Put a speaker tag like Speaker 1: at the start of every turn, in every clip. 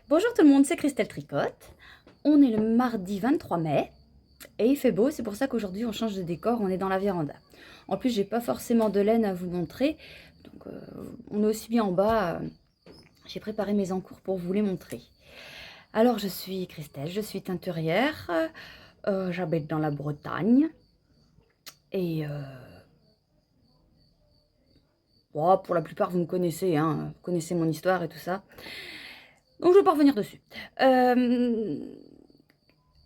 Speaker 1: Bonjour tout le monde, c'est Christelle Tricotte. On est le mardi 23 mai et il fait beau, c'est pour ça qu'aujourd'hui on change de décor, on est dans la véranda. En plus, j'ai pas forcément de laine à vous montrer, donc on est aussi bien en bas. J'ai préparé mes encours pour vous les montrer. Alors, je suis Christelle, je suis teinturière, j'habite dans la Bretagne et bon, pour la plupart vous me connaissez, hein, vous connaissez mon histoire et tout ça. Donc je ne vais pas revenir dessus.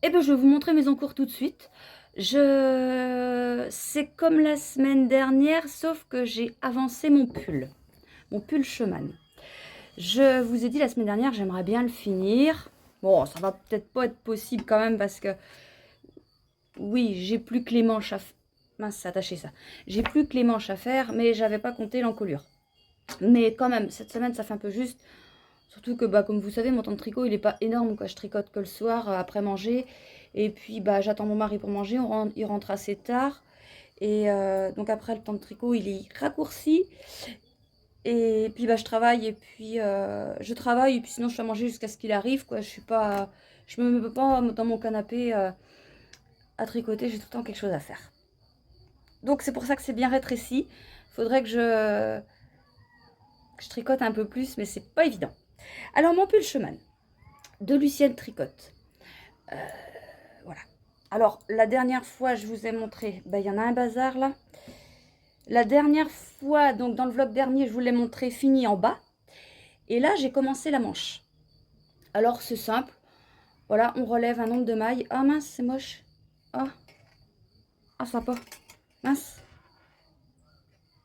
Speaker 1: Eh bien, je vais vous montrer mes encours tout de suite. C'est comme la semaine dernière, sauf que j'ai avancé mon pull Schumann. Je vous ai dit la semaine dernière, j'aimerais bien le finir. Bon, ça va peut-être pas être possible quand même parce que, oui, j'ai plus que les manches à faire. Mince, attachez ça. J'ai plus que les manches à faire, mais j'avais pas compté l'encolure. Mais quand même, cette semaine, ça fait un peu juste. Surtout que, comme vous savez, mon temps de tricot, il n'est pas énorme, quoi. Je tricote que le soir, après manger. Et puis, j'attends mon mari pour manger. Il rentre assez tard. Et donc, après, le temps de tricot, il est raccourci. Et puis, je travaille. Et puis, sinon, je fais manger jusqu'à ce qu'il arrive, quoi. Je me mets pas dans mon canapé à tricoter. J'ai tout le temps quelque chose à faire. Donc, c'est pour ça que c'est bien rétréci. Faudrait que je tricote un peu plus, mais c'est pas évident. Alors, mon pull Schumann de Lucienne Tricotte. Voilà. Alors, la dernière fois, je vous ai montré, il y en a un bazar là. La dernière fois, donc dans le vlog dernier, je vous l'ai montré fini en bas. Et là, j'ai commencé la manche. Alors, c'est simple. Voilà, on relève un nombre de mailles. Ah mince, c'est moche. Ah, ah, ça va pas. Mince.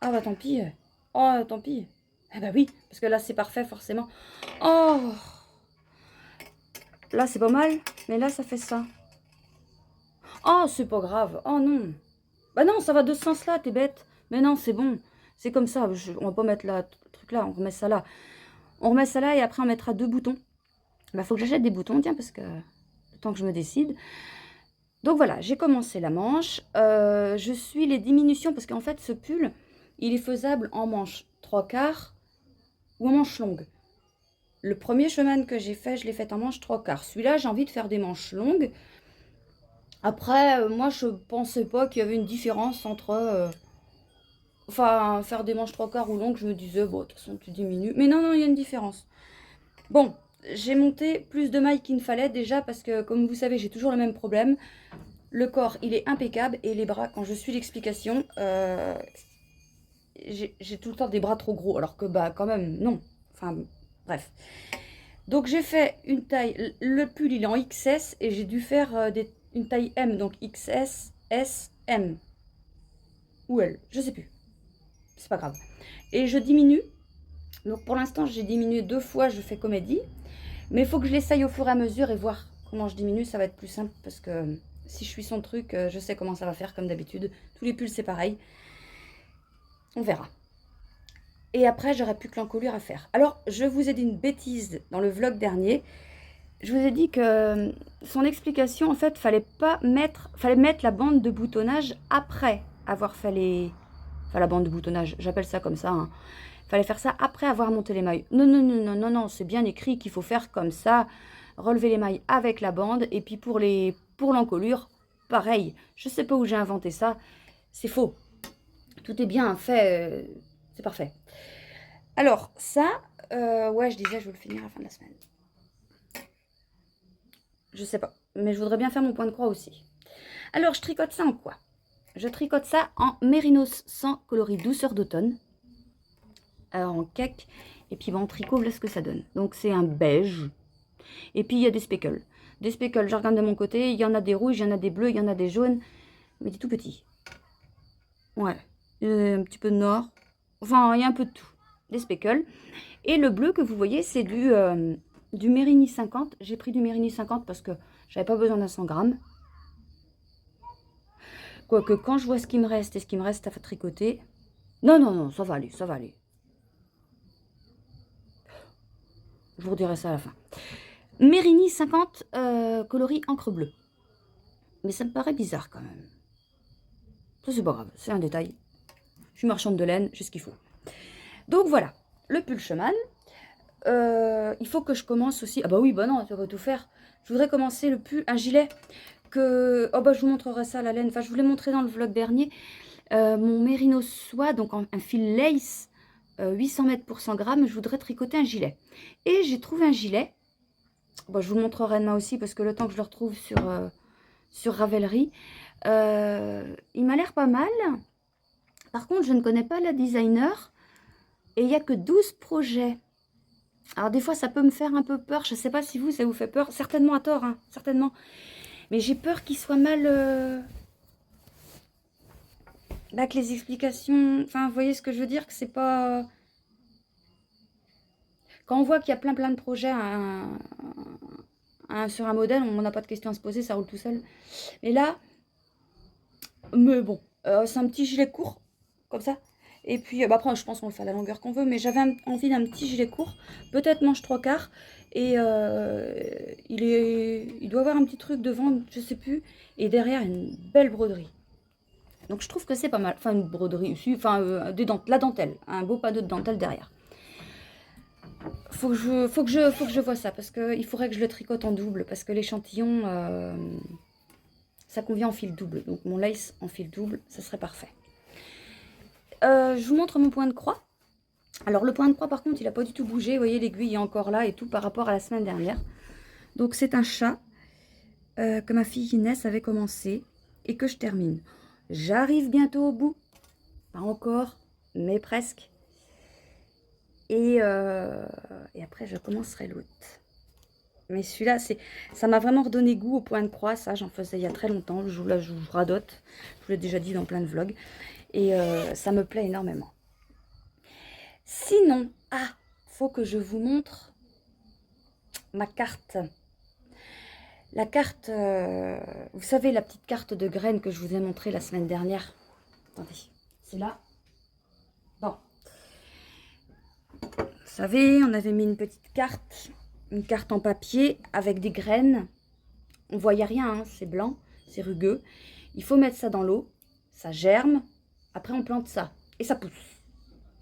Speaker 1: Ah tant pis. Oh, tant pis. Eh oui, parce que là, c'est parfait, forcément. Oh, là, c'est pas mal. Mais là, ça fait ça. Oh, c'est pas grave. Oh non. Bah non, ça va de ce sens-là, t'es bête. Mais non, c'est bon. C'est comme ça. On va pas mettre le truc là, on remet ça là. On remet ça là et après on mettra 2 boutons. Faut que j'achète des boutons, tiens, parce que le temps que je me décide. Donc voilà, j'ai commencé la manche. Je suis les diminutions, parce qu'en fait, ce pull, il est faisable en manche 3/4 ou en manche longue. Le premier Schumann que j'ai fait, je l'ai fait en manche 3/4. Celui-là, j'ai envie de faire des manches longues. Après, moi, je pensais pas qu'il y avait une différence entre... Enfin, faire des manches 3/4 ou longues, je me disais, bon, de toute façon, tu diminues. Mais non, il y a une différence. Bon, j'ai monté plus de mailles qu'il ne fallait déjà parce que, comme vous savez, j'ai toujours le même problème. Le corps, il est impeccable et les bras, quand je suis l'explication, j'ai tout le temps des bras trop gros. Alors que, quand même, non. Enfin, bref. Donc, j'ai fait une taille... Le pull, il est en XS et j'ai dû faire une taille M. Donc, XS, S, M. Ou L, je sais plus. C'est pas grave. Et je diminue. Donc pour l'instant, j'ai diminué 2 fois, je fais comédie. Mais il faut que je l'essaye au fur et à mesure et voir comment je diminue. Ça va être plus simple parce que si je suis son truc, je sais comment ça va faire comme d'habitude. Tous les pulls, c'est pareil. On verra. Et après, j'aurai plus que l'encolure à faire. Alors, je vous ai dit une bêtise dans le vlog dernier. Je vous ai dit que son explication, en fait, fallait mettre la bande de boutonnage après avoir fait les... Enfin, la bande de boutonnage, j'appelle ça comme ça, hein. Fallait faire ça après avoir monté les mailles. Non, c'est bien écrit qu'il faut faire comme ça. Relever les mailles avec la bande. Et puis pour l'encolure, pareil. Je sais pas où j'ai inventé ça. C'est faux. Tout est bien fait. C'est parfait. Alors, ça, ouais, je disais, je veux le finir à la fin de la semaine. Je sais pas. Mais je voudrais bien faire mon point de croix aussi. Alors, je tricote ça en quoi? Je tricote ça en Mérinos 100 coloris douceur d'automne. En cake. Et puis en tricot, voilà ce que ça donne. Donc c'est un beige. Et puis il y a des speckles. Des speckles, je regarde de mon côté, il y en a des rouges, il y en a des bleus, il y en a des jaunes. Mais des tout petits. Ouais. Un petit peu de noir. Enfin, il y a un peu de tout. Des speckles. Et le bleu que vous voyez, c'est du Mérini 50. J'ai pris du Mérini 50 parce que j'avais pas besoin d'un 100 grammes. Quoique quand je vois ce qui me reste et ce qui me reste à tricoter... Non, ça va aller, ça va aller. Je vous redirai ça à la fin. Mérini 50 coloris encre bleue. Mais ça me paraît bizarre quand même. Ça c'est pas grave, c'est un détail. Je suis marchande de laine, j'ai ce qu'il faut. Donc voilà, le pull chemin. Il faut que je commence aussi. Ah bah oui, bah non, tu vas tout faire. Je voudrais commencer le pull, un gilet que. Oh bah je vous montrerai ça la laine. Enfin, je vous l'ai montré dans le vlog dernier. Mon mérino soie, donc un fil lace, 800 mètres pour 100 grammes. Je voudrais tricoter un gilet. Et j'ai trouvé un gilet. Bon, je vous le montrerai demain aussi parce que le temps que je le retrouve sur Ravelry, il m'a l'air pas mal. Par contre, je ne connais pas la designer et il n'y a que 12 projets. Alors des fois, ça peut me faire un peu peur. Je ne sais pas si vous, ça vous fait peur. Certainement à tort, hein, certainement. Mais j'ai peur qu'il soit mal... Là, que les explications... Enfin, vous voyez ce que je veux dire? Que c'est pas... Quand on voit qu'il y a plein de projets sur un modèle, on n'a pas de questions à se poser, ça roule tout seul. Mais là... Mais bon, c'est un petit gilet court, comme ça. Et puis, bah après, je pense qu'on le fait à la longueur qu'on veut, mais j'avais envie d'un petit gilet court, peut-être manche 3/4. Et il doit avoir un petit truc devant, je sais plus. Et derrière, une belle broderie. Donc, je trouve que c'est pas mal. Enfin, une broderie aussi, enfin, la dentelle. Un beau panneau de dentelle derrière. Faut que je vois ça, parce qu'il faudrait que je le tricote en double, parce que l'échantillon... ça convient en fil double, donc mon lace en fil double, ça serait parfait. Je vous montre mon point de croix. Alors le point de croix par contre, il n'a pas du tout bougé. Vous voyez, l'aiguille est encore là et tout par rapport à la semaine dernière. Donc c'est un chat que ma fille Inès avait commencé et que je termine. J'arrive bientôt au bout. Pas encore, mais presque. Et après, je commencerai l'autre. Mais celui-là, ça m'a vraiment redonné goût au point de croix. Ça, j'en faisais il y a très longtemps. Là, je vous radote. Je vous l'ai déjà dit dans plein de vlogs. Et ça me plaît énormément. Sinon, faut que je vous montre ma carte. La carte, vous savez, la petite carte de graines que je vous ai montrée la semaine dernière. Attendez, c'est là. Bon. Vous savez, on avait mis une petite carte. Une carte en papier avec des graines. On voyait rien, hein, c'est blanc, c'est rugueux. Il faut mettre ça dans l'eau, ça germe. Après, on plante ça et ça pousse.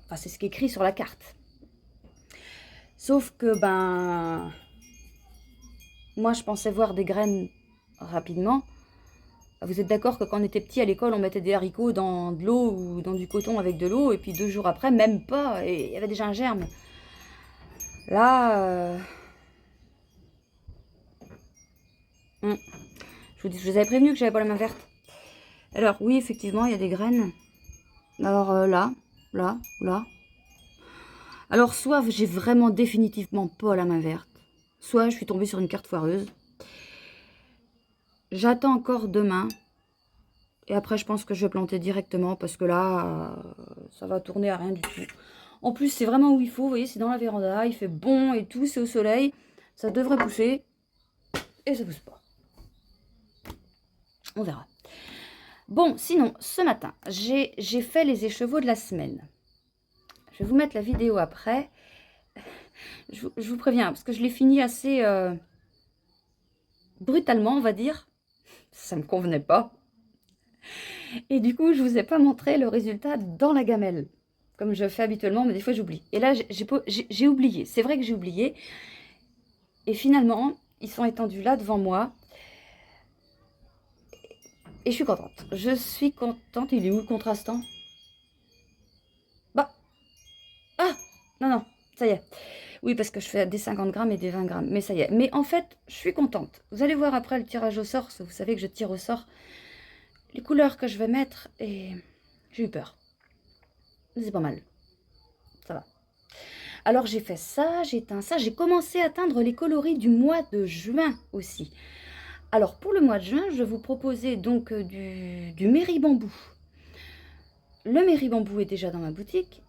Speaker 1: Enfin, c'est ce qui est écrit sur la carte. Sauf que, moi, je pensais voir des graines rapidement. Vous êtes d'accord que quand on était petit à l'école, on mettait des haricots dans de l'eau ou dans du coton avec de l'eau, et puis 2 jours après, même pas, et il y avait déjà un germe. Là, je vous avais prévenu que j'avais pas la main verte. Alors, oui, effectivement, il y a des graines. Alors là. Alors, soit j'ai vraiment définitivement pas la main verte, soit je suis tombée sur une carte foireuse. J'attends encore demain. Et après, je pense que je vais planter directement parce que là, ça va tourner à rien du tout. En plus, c'est vraiment où il faut. Vous voyez, c'est dans la véranda. Il fait bon et tout. C'est au soleil. Ça devrait pousser. Et ça pousse pas. On verra. Bon, sinon, ce matin, j'ai fait les écheveaux de la semaine. Je vais vous mettre la vidéo après. Je vous préviens, parce que je l'ai fini assez brutalement, on va dire. Ça ne me convenait pas. Et du coup, je ne vous ai pas montré le résultat dans la gamelle, comme je fais habituellement, mais des fois j'oublie. Et là, j'ai oublié. C'est vrai que j'ai oublié. Et finalement, ils sont étendus là devant moi. Et je suis contente. Je suis contente. Il est où le contrastant? Bah. Ah! Non, ça y est. Oui, parce que je fais des 50 grammes et des 20 grammes. Mais ça y est. Mais en fait, je suis contente. Vous allez voir après le tirage au sort. Vous savez que je tire au sort les couleurs que je vais mettre. Et j'ai eu peur. Mais c'est pas mal. Ça va. Alors, j'ai fait ça, j'ai teint ça. J'ai commencé à teindre les coloris du mois de juin aussi. Alors, pour le mois de juin, je vais vous proposer donc du Méribambou. Le Méribambou est déjà dans ma boutique.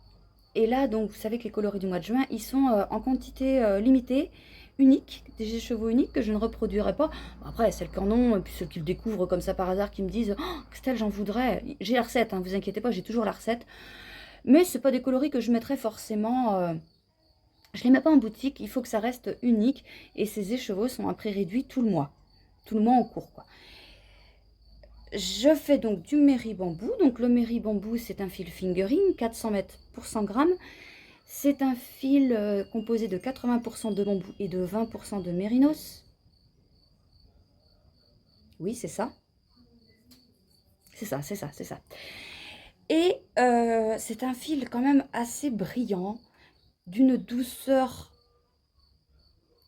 Speaker 1: Et là, donc, vous savez que les coloris du mois de juin, ils sont en quantité limitée, unique, des écheveaux uniques que je ne reproduirai pas. Après, celles qui en ont, et puis ceux qui le découvrent comme ça par hasard, qui me disent « Oh, Christelle, j'en voudrais !» J'ai la recette, hein, vous inquiétez pas, j'ai toujours la recette. Mais ce n'est pas des coloris que je mettrais forcément... je ne les mets pas en boutique, il faut que ça reste unique. Et ces écheveaux sont à prix réduit tout le mois en cours, quoi. Je fais donc du Méribambou. Donc le Méribambou, c'est un fil fingering, 400 mètres pour 100 grammes. C'est un fil composé de 80% de bambou et de 20% de mérinos. Oui, c'est ça. C'est ça, c'est ça, c'est ça. Et c'est un fil quand même assez brillant, d'une douceur.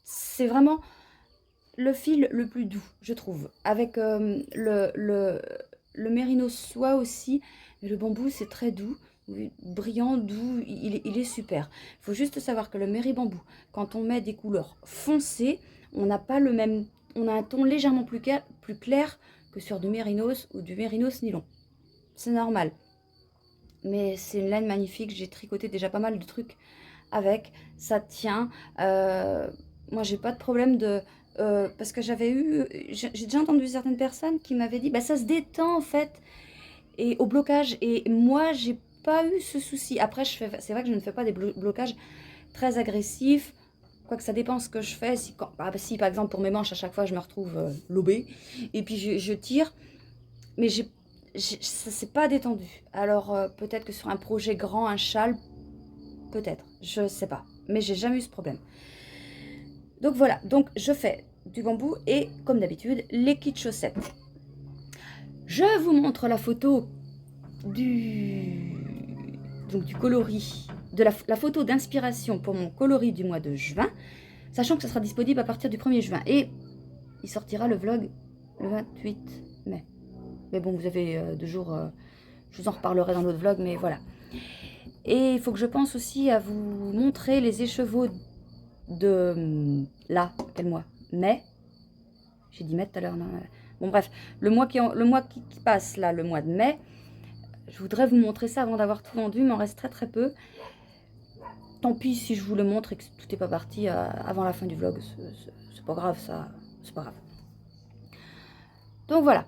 Speaker 1: C'est vraiment le fil le plus doux, je trouve. Avec le mérinos soie aussi, mais le bambou c'est très doux, brillant, doux, il est super. Il faut juste savoir que le méribambou, quand on met des couleurs foncées, on n'a pas le même, on a un ton légèrement plus clair que sur du mérinos ou du mérinos nylon. C'est normal. Mais c'est une laine magnifique, j'ai tricoté déjà pas mal de trucs avec, ça tient. Moi j'ai pas de problème de... parce que j'ai déjà entendu certaines personnes qui m'avaient dit, bah ça se détend en fait, et au blocage, et moi j'ai pas eu ce souci. Après c'est vrai que je ne fais pas des blocages très agressifs, quoique ça dépend ce que je fais. Si par exemple pour mes manches à chaque fois je me retrouve lobée, et puis je tire, mais ça s'est pas détendu. Alors peut-être que sur un projet grand, un châle, peut-être, je sais pas. Mais j'ai jamais eu ce problème. Donc voilà, donc je fais du bambou et comme d'habitude, les kits chaussettes. Je vous montre la photo du coloris, de la photo d'inspiration pour mon coloris du mois de juin, sachant que ça sera disponible à partir du 1er juin. Et il sortira le vlog le 28 mai. Mais bon, vous avez 2 jours, je vous en reparlerai dans l'autre vlog, mais voilà. Et il faut que je pense aussi à vous montrer les écheveaux de... là, quel mois? Mai? J'ai dit mai tout à l'heure, non. Bon bref, le mois qui passe là, le mois de mai, je voudrais vous montrer ça avant d'avoir tout vendu, il m'en reste très très peu. Tant pis si je vous le montre et que tout n'est pas parti avant la fin du vlog, c'est pas grave ça, c'est pas grave. Donc voilà.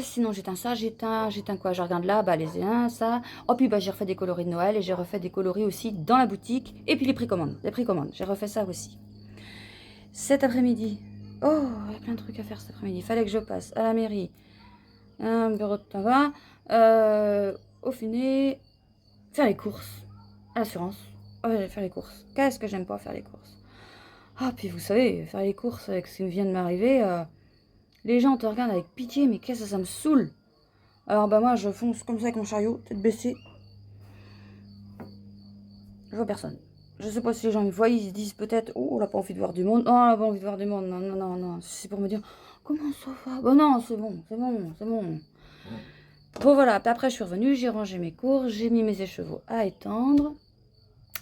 Speaker 1: Sinon j'éteins ça, j'éteins quoi? Je regarde là, bah les 1, ça. Oh puis bah j'ai refait des coloris de Noël et j'ai refait des coloris aussi dans la boutique. Et puis les précommandes, j'ai refait ça aussi. Cet après-midi, oh, il y a plein de trucs à faire cet après-midi. Il fallait que je passe à la mairie, un bureau de tabac, au funé, faire les courses, à l'assurance. Oh, faire les courses. Qu'est-ce que j'aime pas faire les courses? Ah, puis vous savez, faire les courses avec ce qui vient de m'arriver, les gens te regardent avec pitié, mais qu'est-ce que ça me saoule? Alors bah moi je fonce comme ça avec mon chariot, tête baissée. Je vois personne. Je sais pas si les gens me voient, ils se disent peut-être, oh, on n'a pas envie de voir du monde. Non, on n'a pas envie de voir du monde. Non, non, non, non. C'est pour me dire, comment ça va? Bah non, c'est bon, c'est bon, c'est bon. Bon voilà, puis après je suis revenue, j'ai rangé mes courses, j'ai mis mes écheveaux à étendre.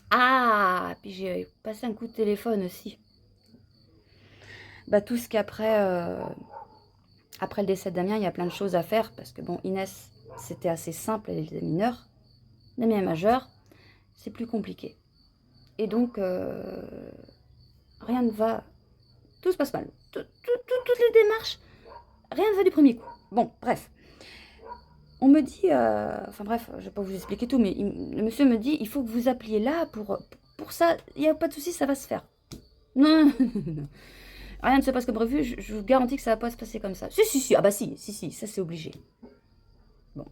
Speaker 1: Ah, puis j'ai passé un coup de téléphone aussi. Bah tout ce qu'après après le décès de Damien, il y a plein de choses à faire, parce que bon, Inès, c'était assez simple, elle était mineure. Damien majeur, c'est plus compliqué. Et donc, rien ne va, tout se passe mal. Toutes les démarches, rien ne va du premier coup. Bon, bref. On me dit, enfin bref, je ne vais pas vous expliquer tout, mais le monsieur me dit, il faut que vous appeliez là pour ça, il n'y a pas de souci, ça va se faire. Non, rien ne se passe comme prévu, je vous garantis que ça ne va pas se passer comme ça. Si, ah bah si, ça c'est obligé. Bon,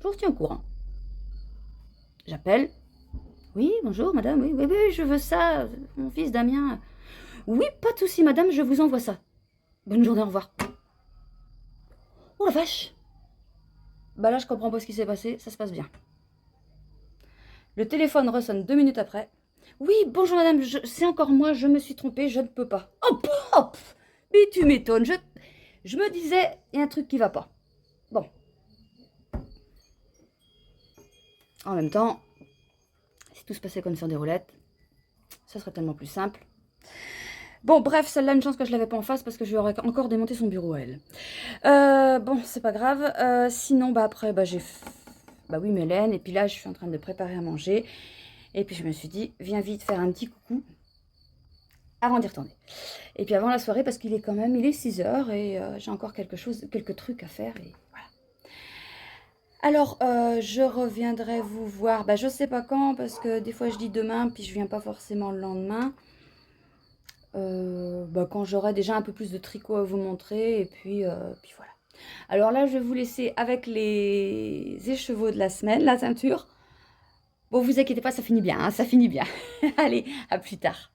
Speaker 1: je vous tiens au courant. J'appelle. Oui, bonjour madame, oui, je veux ça, mon fils Damien. Oui, pas de souci madame, je vous envoie ça. Bonne journée, au revoir. Oh la vache! Bah là, je comprends pas ce qui s'est passé, ça se passe bien. Le téléphone ressonne 2 minutes après. Oui, bonjour madame, c'est encore moi, je me suis trompée, je ne peux pas. Hop, hop! Mais tu m'étonnes, je me disais, il y a un truc qui va pas. Bon. En même temps, si tout se passait comme sur des roulettes, ça serait tellement plus simple. Bon, bref, celle-là, une chance que je l'avais pas en face parce que je lui aurais encore démonté son bureau à elle. Bon, c'est pas grave. Sinon, bah après, bah j'ai... Bah oui, Mélène. Et puis là, je suis en train de préparer à manger. Et puis je me suis dit, viens vite faire un petit coucou avant d'y retourner. Et puis avant la soirée, parce qu'il est 6h et j'ai encore quelques trucs à faire. Et voilà. Alors, je reviendrai vous voir, bah je sais pas quand, parce que des fois je dis demain, puis je viens pas forcément le lendemain. Bah, quand j'aurai déjà un peu plus de tricot à vous montrer, et puis voilà. Alors là, je vais vous laisser avec les écheveaux de la semaine, la ceinture. Bon, vous inquiétez pas, ça finit bien, hein, ça finit bien. Allez, à plus tard.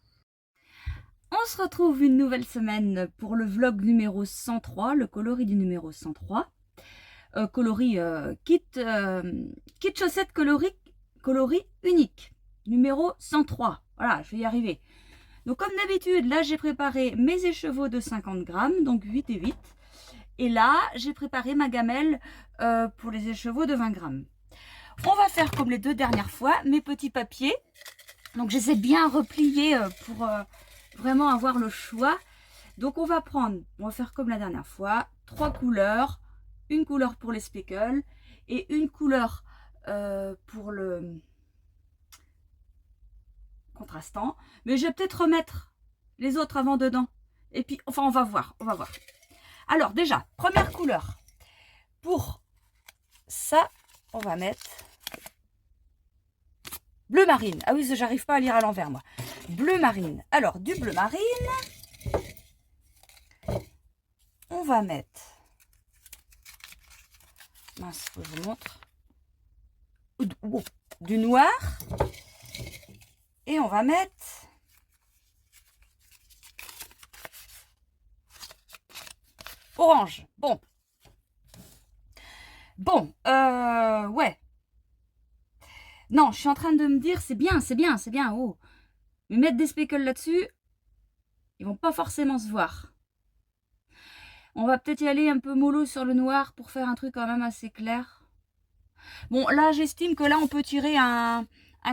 Speaker 1: On se retrouve une nouvelle semaine pour le vlog numéro 103, le coloris du numéro 103. Coloris kit chaussettes coloris unique, numéro 103. Voilà, je vais y arriver. Donc comme d'habitude, là j'ai préparé mes écheveaux de 50 grammes, donc 8 et 8. Et là, j'ai préparé ma gamelle pour les écheveaux de 20 grammes. On va faire comme les 2 dernières fois, mes petits papiers. Donc j'essaie de bien replier pour vraiment avoir le choix. Donc on va faire comme la dernière fois, 3 couleurs. Une couleur pour les speckles et une couleur pour le contrastant. Mais je vais peut-être remettre les autres avant dedans. Et puis, enfin, on va voir. Alors, déjà, première couleur. Pour ça, on va mettre bleu marine. Ah oui, j'arrive pas à lire à l'envers, moi. Bleu marine. Alors, du bleu marine, on va mettre... Mince, faut que je vous montre. Du noir. Et on va mettre orange. Bon, ouais. Non, je suis en train de me dire, c'est bien. Oh. Mais mettre des speckles là-dessus, ils vont pas forcément se voir. On va peut-être y aller un peu mollo sur le noir pour faire un truc quand même assez clair. Bon, là, j'estime que là, on peut tirer un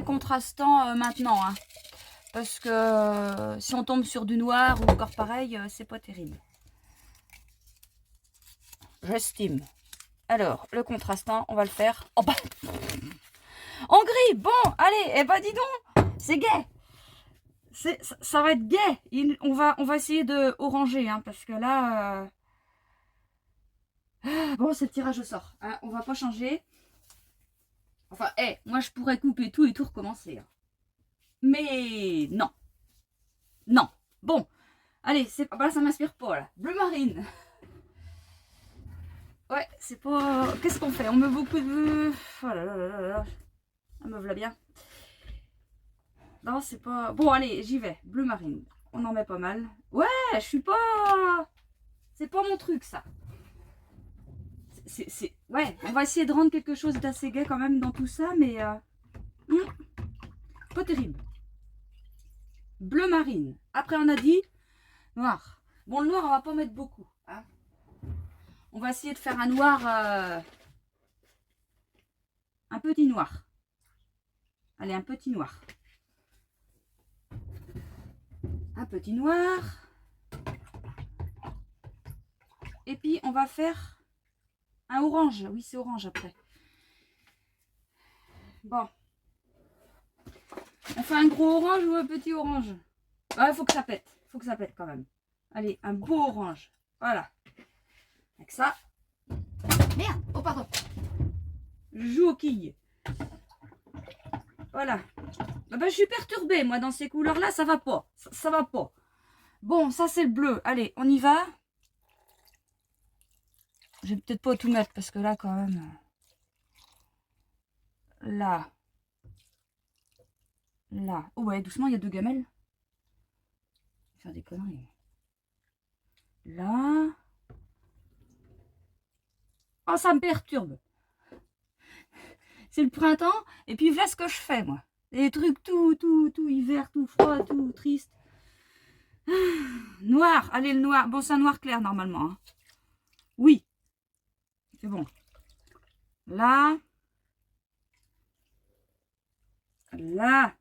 Speaker 1: contrastant maintenant. Hein, parce que si on tombe sur du noir ou encore pareil, c'est pas terrible. J'estime. Alors, le contrastant, on va le faire en bas. En gris, bon, allez, eh ben dis donc, c'est gai. Ça va être gai. On va essayer de oranger, hein, parce que là... Bon, c'est le tirage au sort. Hein, on va pas changer. Enfin, moi je pourrais couper tout et tout recommencer. Hein. Mais non. Non. Bon. Allez, là ça m'inspire pas là. Bleu marine. Ouais, c'est pas... Qu'est-ce qu'on fait? On met beaucoup de... Oh là là là là là. Ah, me voilà bien. Non, c'est pas... Bon, allez, j'y vais. Bleu marine. On en met pas mal. Ouais, je suis pas... C'est pas mon truc, ça. Ouais, on va essayer de rendre quelque chose d'assez gai quand même dans tout ça, mais... pas terrible. Bleu marine. Après, on a dit noir. Bon, le noir, on va pas mettre beaucoup. Hein. On va essayer de faire un noir... un petit noir. Allez, un petit noir. Un petit noir. Et puis, on va faire un orange. Oui, c'est orange après. Bon. On fait un gros orange ou un petit orange? Ah, il faut que ça pète. Il faut que ça pète quand même. Allez, un beau orange. Voilà. Avec ça. Merde. Oh, pardon. Je joue aux quilles. Voilà. Ah ben, je suis perturbée, moi, dans ces couleurs-là. Ça va pas. Ça va pas. Bon, ça, c'est le bleu. Allez, on y va. Je vais peut-être pas tout mettre parce que là, quand même... Là. Là. Oh ouais, doucement, il y a 2 gamelles. Faire des conneries. Là. Oh, ça me perturbe. C'est le printemps. Et puis, voilà ce que je fais, moi. Des trucs tout hiver, tout froid, tout triste. Noir. Allez, le noir. Bon, c'est un noir clair, normalement. Hein. Oui. C'est bon. Là. Là.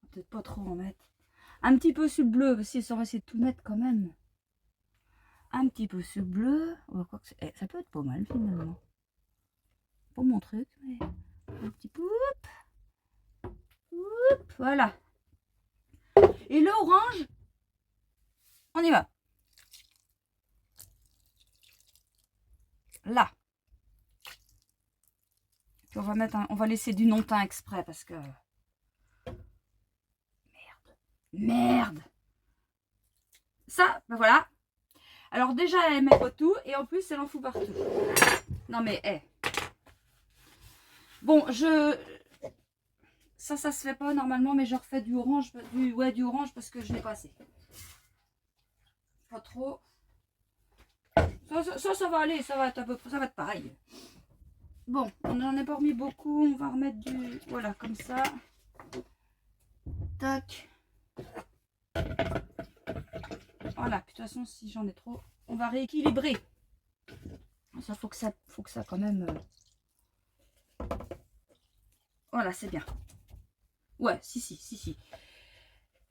Speaker 1: Peut-être pas trop en mettre. Un petit peu sur le bleu. Parce que on va essayer de tout mettre quand même. Un petit peu sur le bleu. Oh, quoi que ça peut être pas mal, finalement. Pas mon truc, mais... Un petit peu. Voilà. Et le orange, on y va. Là. Puis on va laisser du non-teint exprès parce que... Merde. Ça, ben voilà. Alors déjà, elle met pas tout et en plus, elle en fout partout. Non mais, Bon, Ça se fait pas normalement, mais je refais du orange, du orange parce que je n'ai pas assez. Pas trop. Ça va aller, ça va être à peu près, ça va être pareil. Bon, on n'en a pas remis beaucoup, on va remettre du... Voilà, comme ça. Tac. Voilà, de toute façon, si j'en ai trop, on va rééquilibrer. Ça, faut que ça quand même... Voilà, c'est bien. Ouais, si.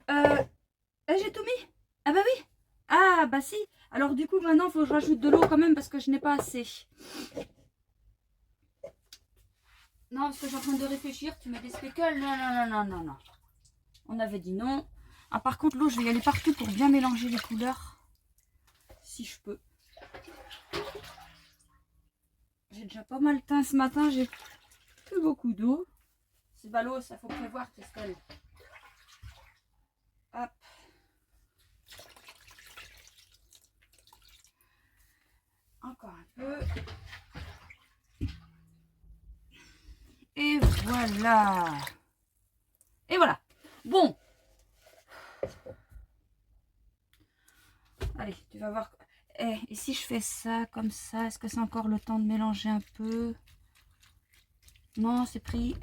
Speaker 1: J'ai tout mis. Ah bah oui. Ah bah si. Alors du coup, maintenant, il faut que je rajoute de l'eau quand même parce que je n'ai pas assez. Non, parce que je suis en train de réfléchir. Tu mets des speckles. Non. On avait dit non. Ah, par contre, l'eau, je vais y aller partout pour bien mélanger les couleurs. Si je peux. J'ai déjà pas mal teint ce matin. J'ai plus beaucoup d'eau. C'est ballot, ça faut prévoir, Christelle. Hop. Encore un peu. Et voilà. Et voilà. Bon. Allez, tu vas voir. Et si je fais ça comme ça, est-ce que c'est encore le temps de mélanger un peu? Non, c'est pris.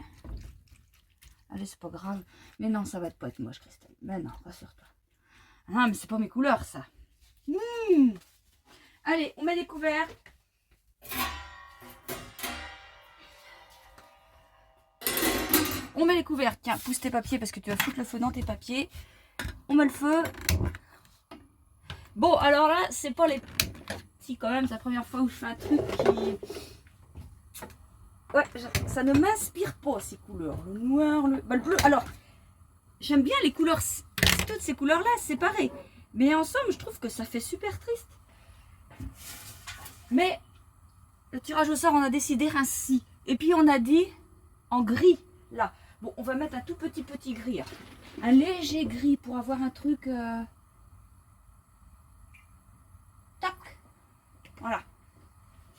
Speaker 1: Allez, c'est pas grave. Mais non, ça va pas être moche, Christelle. Mais non, rassure-toi. Ah, mais c'est pas mes couleurs, ça. Allez, on met les couverts. On met les couverts. Tiens, pousse tes papiers parce que tu vas foutre le feu dans tes papiers. On met le feu. Bon, alors là, c'est pas les... Si, quand même, c'est la première fois où je fais un truc qui... Ouais, ça ne m'inspire pas, ces couleurs. Le noir, le bleu. Alors, j'aime bien les couleurs... Toutes ces couleurs-là, séparées. Mais en somme, je trouve que ça fait super triste. Mais, le tirage au sort, on a décidé ainsi. Et puis, on a dit en gris, là. Bon, on va mettre un tout petit gris. Hein. Un léger gris pour avoir un truc... Tac. Voilà.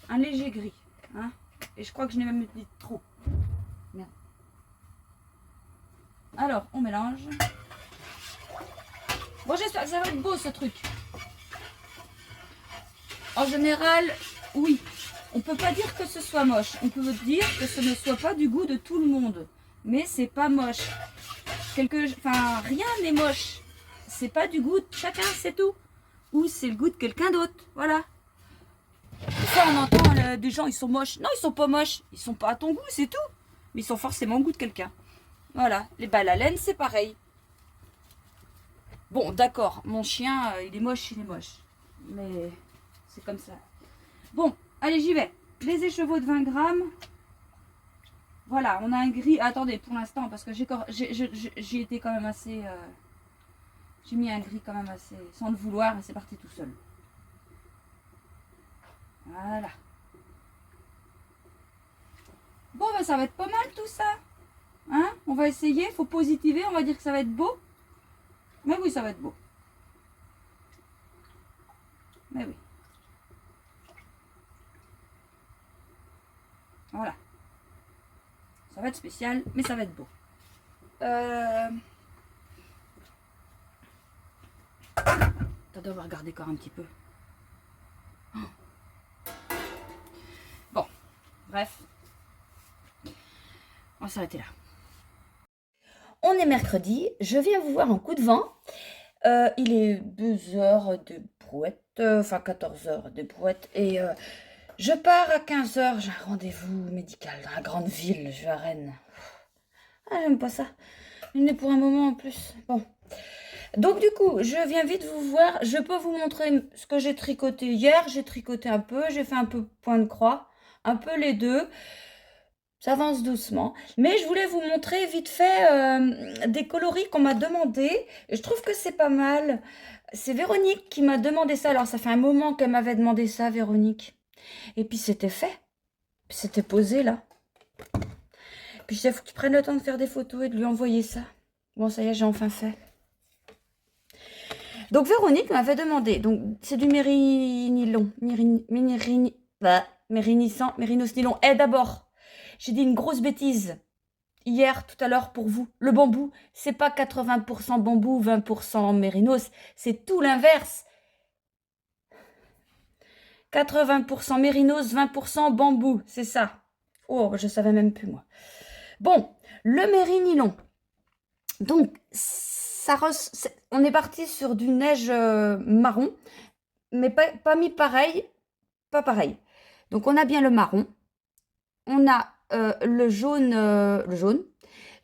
Speaker 1: Un léger gris. Hein. Et je crois que je n'ai même dit trop. Merde. Alors, on mélange. Bon, j'espère que ça va être beau, ce truc. En général, oui. On peut pas dire que ce soit moche. On peut dire que ce ne soit pas du goût de tout le monde. Mais c'est pas moche. Enfin, rien n'est moche. C'est pas du goût de chacun, c'est tout. Ou c'est le goût de quelqu'un d'autre. Voilà. Des fois, on entend des gens, ils sont moches. Non, ils sont pas moches. Ils sont pas à ton goût, c'est tout. Mais ils sont forcément au goût de quelqu'un. Voilà. Les balles à laine, c'est pareil. Bon, d'accord. Mon chien, il est moche. Mais c'est comme ça. Bon, allez, j'y vais. Les écheveaux de 20 grammes. Voilà, on a un gris. Attendez, pour l'instant, parce que j'ai été quand même assez... J'ai mis un gris quand même assez... Sans le vouloir, et c'est parti tout seul. Voilà. Bon, ben, ça va être pas mal tout ça. Hein? On va essayer, faut positiver, on va dire que ça va être beau. Mais oui, ça va être beau. Mais oui. Voilà. Ça va être spécial, mais ça va être beau. Attendez, on va regarder encore un petit peu. Bon, bref. On va s'arrêter là. On est mercredi, je viens vous voir en coup de vent. Il est 2 heures de brouette, enfin 14 heures de brouette. Et je pars à 15 heures, j'ai un rendez-vous médical dans la grande ville, je vais à Rennes. Ah, j'aime pas ça. Je n'ai pour un moment en plus. Bon. Donc du coup, je viens vite vous voir. Je peux vous montrer ce que j'ai tricoté hier. J'ai tricoté un peu, j'ai fait un peu point de croix, un peu les deux. Ça avance doucement. Mais je voulais vous montrer vite fait des coloris qu'on m'a demandé. Et je trouve que c'est pas mal. C'est Véronique qui m'a demandé ça. Alors ça fait un moment qu'elle m'avait demandé ça, Véronique. Et puis c'était fait. C'était posé là. Puis je disais, faut que tu prennes le temps de faire des photos et de lui envoyer ça. Bon, ça y est, j'ai enfin fait. Donc Véronique m'avait demandé. Donc c'est du mérinilon. Mérinos nylon. Eh d'abord. J'ai dit une grosse bêtise. hier, tout à l'heure, pour vous, le bambou, c'est pas 80% bambou, 20% mérinos, c'est tout l'inverse. 80% mérinos, 20% bambou, c'est ça. Oh, je savais même plus, moi. Bon, le mérinylon. Donc, on est parti sur du neige marron, mais pas mis pareil, pas pareil. Donc, on a bien le marron. On a le jaune.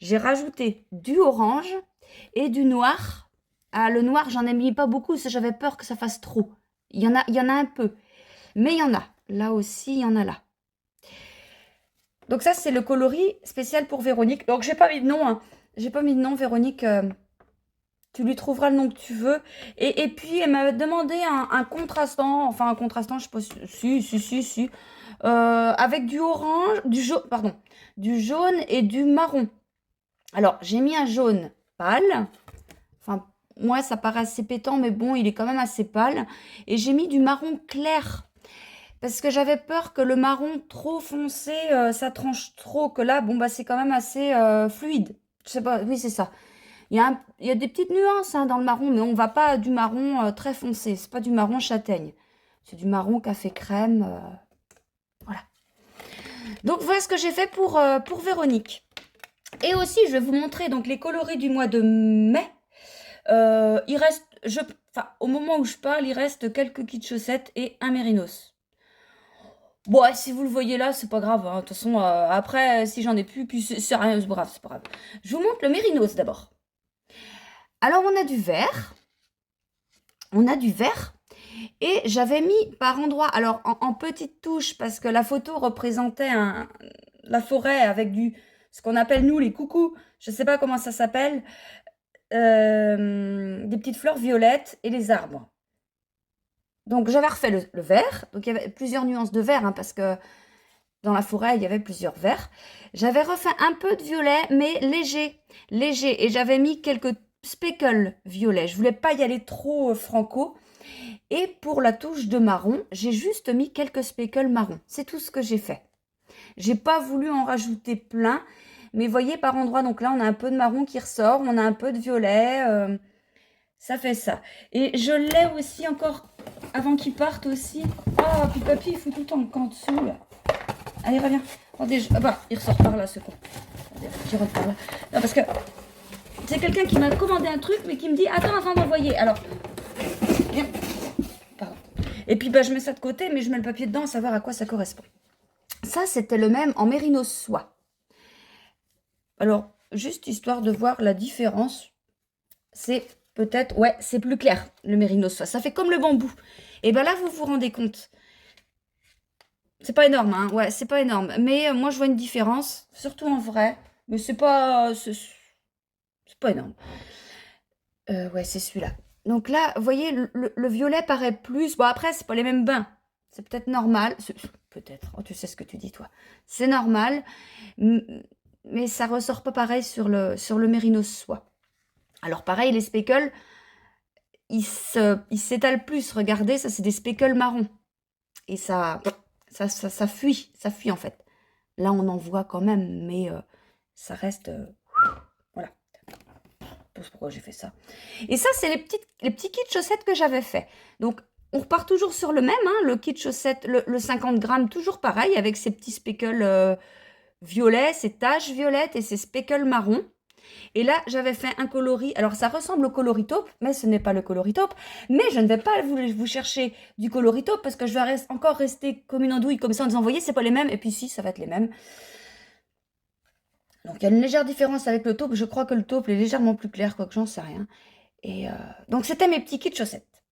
Speaker 1: J'ai rajouté du orange et du noir. Ah, le noir, j'en ai mis pas beaucoup, j'avais peur que ça fasse trop. Il y en a un peu. Mais il y en a. Là aussi, il y en a là. Donc ça, c'est le coloris spécial pour Véronique. Donc, j'ai pas mis de nom. Hein. J'ai pas mis de nom, Véronique. Tu lui trouveras le nom que tu veux. Et puis, elle m'a demandé un contrastant. Enfin, un contrastant, je sais pas si. Avec du orange, du jaune et du marron. Alors, j'ai mis un jaune pâle. Enfin, moi, ça paraît assez pétant, mais bon, il est quand même assez pâle. Et j'ai mis du marron clair. Parce que j'avais peur que le marron trop foncé, ça tranche trop. Que là, bon, bah, c'est quand même assez fluide. Je sais pas, oui, c'est ça. Il y a des petites nuances hein, dans le marron, mais on va pas du marron très foncé. C'est pas du marron châtaigne. C'est du marron café crème. Voilà. Donc, voilà ce que j'ai fait pour Véronique. Et aussi, je vais vous montrer donc les coloris du mois de mai. Il reste, au moment où je parle, il reste quelques kits chaussettes et un mérinos. Bon, si vous le voyez là, c'est pas grave. Hein. De toute façon, après, si j'en ai plus, puis c'est rien, c'est pas grave, c'est pas grave. Je vous montre le mérinos d'abord. Alors, on a du vert. On a du vert. Et j'avais mis par endroits, alors en petites touches, parce que la photo représentait la forêt avec ce qu'on appelle nous les coucous. Je sais pas comment ça s'appelle. Des petites fleurs violettes et les arbres. Donc j'avais refait le vert, donc il y avait plusieurs nuances de vert, hein, parce que dans la forêt il y avait plusieurs verts. J'avais refait un peu de violet, mais léger, et j'avais mis quelques speckles violets. Je voulais pas y aller trop franco. Et pour la touche de marron, j'ai juste mis quelques speckles marron. C'est tout ce que j'ai fait. J'ai pas voulu en rajouter plein, mais voyez par endroits, donc là on a un peu de marron qui ressort, on a un peu de violet, ça fait ça. Et je l'ai aussi encore, avant qu'il parte aussi. Ah, puis papy il fout tout le temps le camp dessous là. Allez, reviens. Attendez, ah bah, il ressort par là ce con. Attendez, il rentre par là. Non, parce que c'est quelqu'un qui m'a commandé un truc, mais qui me dit attends avant d'envoyer. Alors, viens. Pardon. Et puis bah, je mets ça de côté, mais je mets le papier dedans, à savoir à quoi ça correspond. Ça, c'était le même en mérinos soie. Alors, juste histoire de voir la différence, c'est peut-être, ouais, c'est plus clair, le mérinos soie. Ça fait comme le bambou. Et bien là, vous vous rendez compte. C'est pas énorme, hein. Ouais, c'est pas énorme. Mais moi, je vois une différence, surtout en vrai. Mais c'est pas énorme. Ouais, c'est celui-là. Donc là, vous voyez, le violet paraît plus. Bon, après, c'est pas les mêmes bains. C'est peut-être normal. Peut-être. Oh, tu sais ce que tu dis, toi. C'est normal. Mais ça ressort pas pareil sur le mérinos soie. Alors, pareil, les speckles, ils s'étalent plus. Regardez, ça, c'est des speckles marrons. Et ça fuit. Ça fuit, en fait. Là, on en voit quand même, mais ça reste... voilà. Je sais pas pourquoi j'ai fait ça. Et ça, c'est les petits kits chaussettes que j'avais fait. Donc, on repart toujours sur le même, hein, le kit chaussettes, le 50 grammes, toujours pareil, avec ces petits speckles violets, ces taches violettes et ces speckles marrons. Et là, j'avais fait un coloris. Alors, ça ressemble au coloris taupe, mais ce n'est pas le coloris taupe. Mais je ne vais pas vous chercher du coloris taupe parce que je vais encore rester comme une andouille, comme ça, en disant, vous voyez, c'est pas les mêmes. Et puis, si, ça va être les mêmes. Donc, il y a une légère différence avec le taupe. Je crois que le taupe est légèrement plus clair, quoique j'en sais rien. Et donc, c'était mes petits kits chaussettes.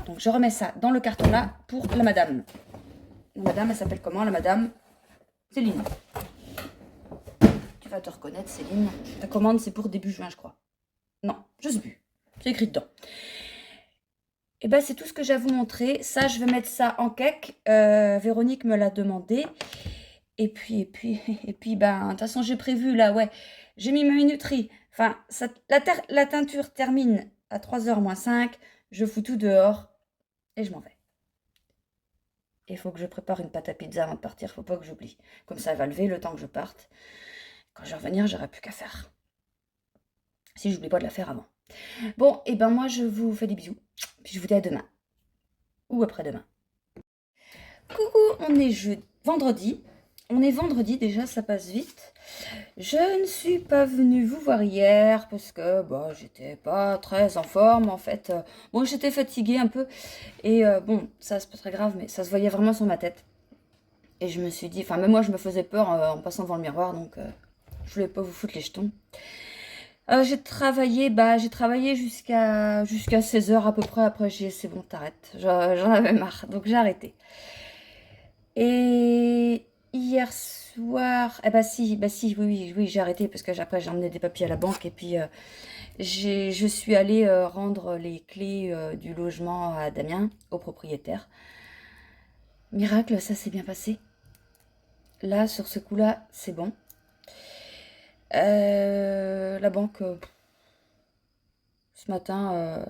Speaker 1: Donc, je remets ça dans le carton là pour la madame. La madame, elle s'appelle comment, la madame Céline. Tu vas te reconnaître, Céline. Ta commande, c'est pour début juin, je crois. Non, je sais plus. C'est écrit dedans. Et ben, c'est tout ce que j'ai à vous montrer. Ça, je vais mettre ça en cake. Véronique me l'a demandé. Et puis, ben, de toute façon, j'ai prévu, là, ouais. J'ai mis ma minuterie. Enfin, la teinture termine à 3h moins 5. Je fous tout dehors et je m'en vais. Il faut que je prépare une pâte à pizza avant de partir. Faut pas que j'oublie. Comme ça, elle va lever le temps que je parte. quand je vais revenir, j'aurai plus qu'à faire. Si j'oublie pas de la faire avant. Bon, et ben moi, je vous fais des bisous. Puis je vous dis à demain. Ou après-demain. Coucou, on est vendredi. On est vendredi, déjà, ça passe vite. Je ne suis pas venue vous voir hier parce que bah, j'étais pas très en forme en fait. Bon, j'étais fatiguée un peu et bon, ça c'est pas très grave, mais ça se voyait vraiment sur ma tête. Et je me suis dit, enfin même moi je me faisais peur en passant devant le miroir, donc je voulais pas vous foutre les jetons. J'ai travaillé jusqu'à 16 h à peu près. Après j'ai dit c'est bon, t'arrêtes. J'en avais marre, donc j'ai arrêté. Et hier soir, bah si, oui, j'ai arrêté parce que après j'ai emmené des papiers à la banque et puis je suis allée rendre les clés du logement à Damien, au propriétaire. Miracle, ça s'est bien passé. Là, sur ce coup-là, c'est bon. La banque, ce matin,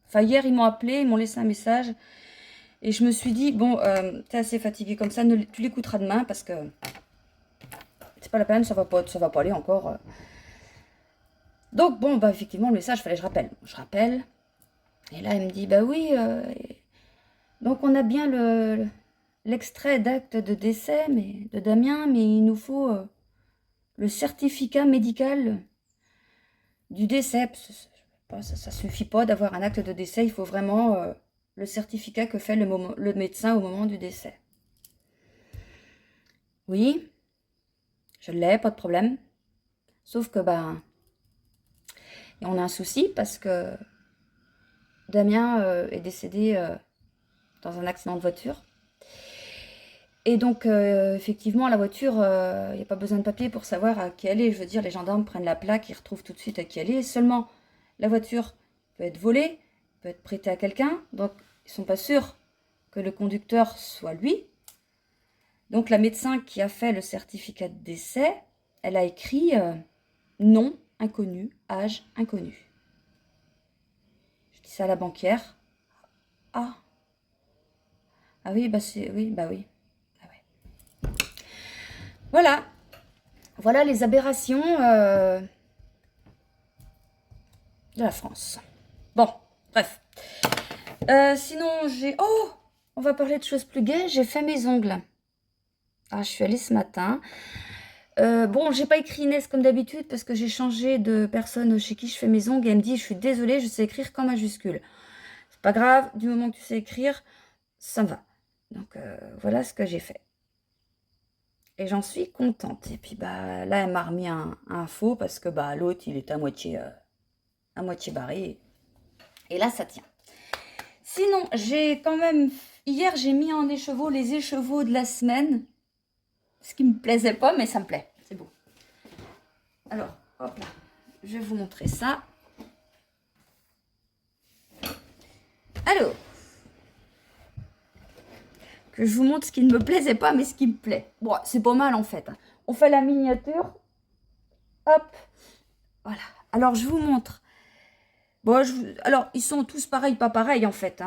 Speaker 1: enfin hier, ils m'ont appelé, ils m'ont laissé un message. Et je me suis dit, bon, t'es assez fatigué comme ça, tu l'écouteras demain parce que c'est pas la peine, ça va pas aller encore. Donc bon, bah effectivement, le message, fallait que je rappelle. Je rappelle. Et là, il me dit, bah oui, donc on a bien l'extrait d'acte de décès de Damien, mais il nous faut le certificat médical du décès. Ça suffit pas d'avoir un acte de décès, il faut vraiment le certificat que fait le médecin au moment du décès. Oui, je l'ai, pas de problème. Sauf que, ben, on a un souci parce que Damien est décédé dans un accident de voiture. Et donc, effectivement, la voiture, il n'y a pas besoin de papier pour savoir à qui elle est. Je veux dire, les gendarmes prennent la plaque, ils retrouvent tout de suite à qui elle est. Seulement, la voiture peut être volée, peut être prêtée à quelqu'un. Donc, ils ne sont pas sûrs que le conducteur soit lui. Donc, la médecin qui a fait le certificat de décès, elle a écrit nom inconnu, âge inconnu. Je dis ça à la banquière. Ah. Ah oui, bah c'est... Oui, bah oui. Ah ouais. Voilà. Voilà les aberrations de la France. Bon, bref. Sinon, Oh, on va parler de choses plus gaies. J'ai fait mes ongles. Ah, je suis allée ce matin. Bon, j'ai pas écrit Inès comme d'habitude parce que j'ai changé de personne chez qui je fais mes ongles. Et elle me dit, je suis désolée, je sais écrire qu'en majuscule. C'est pas grave, du moment que tu sais écrire, ça me va. Donc, voilà ce que j'ai fait. Et j'en suis contente. Et puis, bah, là, elle m'a remis un faux parce que bah, l'autre, il est à moitié barré. Et là, ça tient. Sinon, j'ai quand même... Hier, j'ai mis en écheveau les écheveaux de la semaine. Ce qui me plaisait pas, mais ça me plaît. C'est beau. Alors, hop là. Je vais vous montrer ça. Alors, que je vous montre ce qui ne me plaisait pas, mais ce qui me plaît. Bon, c'est pas mal en fait. On fait la miniature. Hop. Voilà. Alors, je vous montre. Bon, alors, ils sont tous pareils, pas pareils en fait.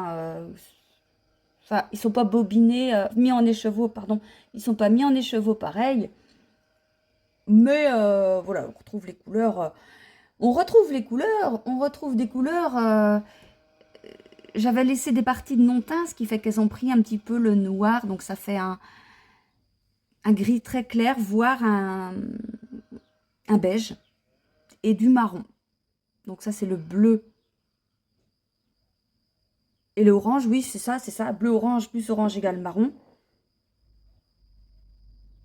Speaker 1: Enfin, ils sont pas bobinés, mis en écheveau, pardon. Ils sont pas mis en écheveau pareil. Mais voilà, on retrouve les couleurs. On retrouve les couleurs. On retrouve des couleurs. J'avais laissé des parties de non-teint, ce qui fait qu'elles ont pris un petit peu le noir. Donc, ça fait un gris très clair, voire un beige. Et du marron. Donc, ça, c'est le bleu. Et le orange, oui, c'est ça. Bleu-orange plus orange égale marron.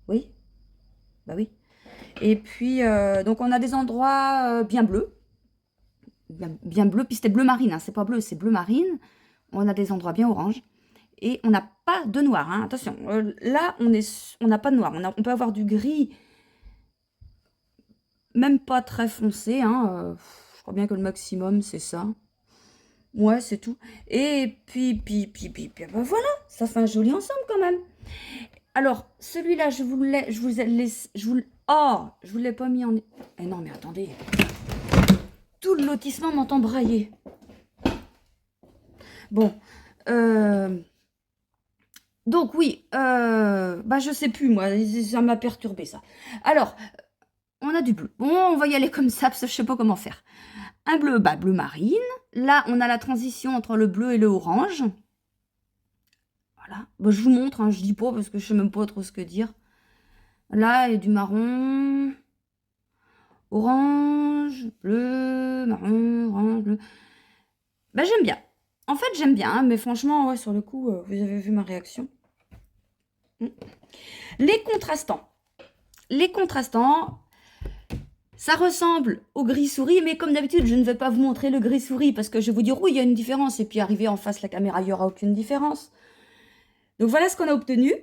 Speaker 1: Oui. Bah oui. Et puis, donc on a des endroits bien bleus. Bien bleu, puis c'était bleu marine, hein, c'est pas bleu, c'est bleu marine. On a des endroits bien orange. Et on n'a pas de noir, hein, attention. Là, on n'a pas de noir. On peut avoir du gris, même pas très foncé. Hein, je crois bien que le maximum, c'est ça. Ouais, c'est tout. Et puis, ben voilà, ça fait un joli ensemble quand même. Alors, celui-là, je vous l'ai pas mis en... Eh non, mais attendez. Tout le lotissement m'entend brailler. Bon. Donc, oui. Bah, je sais plus, moi. Ça m'a perturbé, ça. Alors, On a du bleu. Bon, on va y aller comme ça, parce que je sais pas comment faire. Un bleu, bah, bleu marine. Là, on a la transition entre le bleu et le orange. Voilà. Bah, je vous montre, hein, je dis pas, parce que je sais même pas trop ce que dire. Là, il y a du marron, orange, bleu, marron, orange, bleu. Bah, j'aime bien. En fait, j'aime bien, hein, mais franchement, ouais, sur le coup, vous avez vu ma réaction. Les contrastants. Les contrastants, ça ressemble au gris-souris, mais comme d'habitude, je ne vais pas vous montrer le gris-souris parce que je vais vous dire, oui, il y a une différence, et puis arrivé en face la caméra, il n'y aura aucune différence. Donc voilà ce qu'on a obtenu,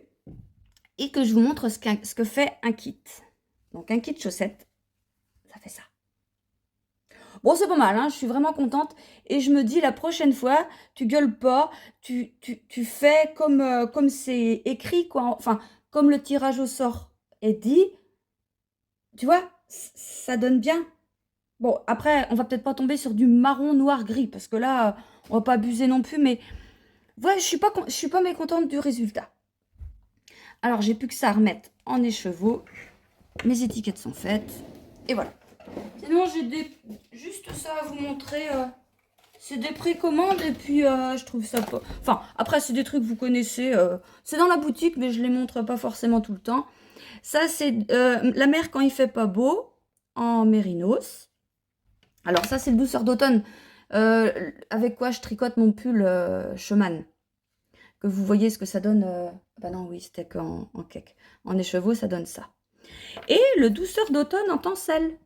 Speaker 1: et que je vous montre ce que fait un kit. Donc un kit chaussettes, ça fait ça. Bon, c'est pas mal, hein, je suis vraiment contente, et je me dis, la prochaine fois, tu gueules pas, tu fais comme c'est écrit, quoi, enfin, comme le tirage au sort est dit, tu vois, ça donne bien. Bon, après, on va peut-être pas tomber sur du marron, noir, gris, parce que là, on va pas abuser non plus, mais ouais, je suis pas mécontente du résultat. Alors, j'ai plus que ça à remettre en écheveau. Mes étiquettes sont faites. Et voilà. Sinon, j'ai juste ça à vous montrer. C'est des précommandes, et puis je trouve ça pas... Enfin, après, c'est des trucs que vous connaissez. C'est dans la boutique, mais je les montre pas forcément tout le temps. Ça, c'est la mer quand il fait pas beau, en mérinos. Alors ça, c'est le douceur d'automne, avec quoi je tricote mon pull Schumann. Que vous voyez ce que ça donne. Bah non, oui, c'était qu'en cake. En écheveau, ça donne ça. Et le douceur d'automne en tencelle.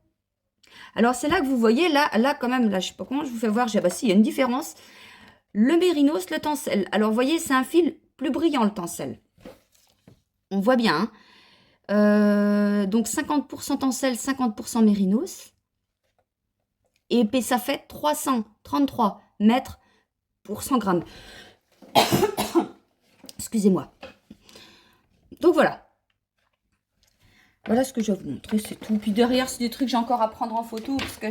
Speaker 1: Alors c'est là que vous voyez, là quand même, là je sais pas comment je vous fais voir, bah si, il y a une différence. Le mérinos, le tencelle. Alors vous voyez, c'est un fil plus brillant le tencelle. On voit bien, hein. Donc 50% tencelle, 50% mérinos. Et puis ça fait 333 mètres pour 100 grammes. Excusez-moi. Donc voilà. Voilà ce que je vais vous montrer, c'est tout. Puis derrière, c'est des trucs que j'ai encore à prendre en photo, parce que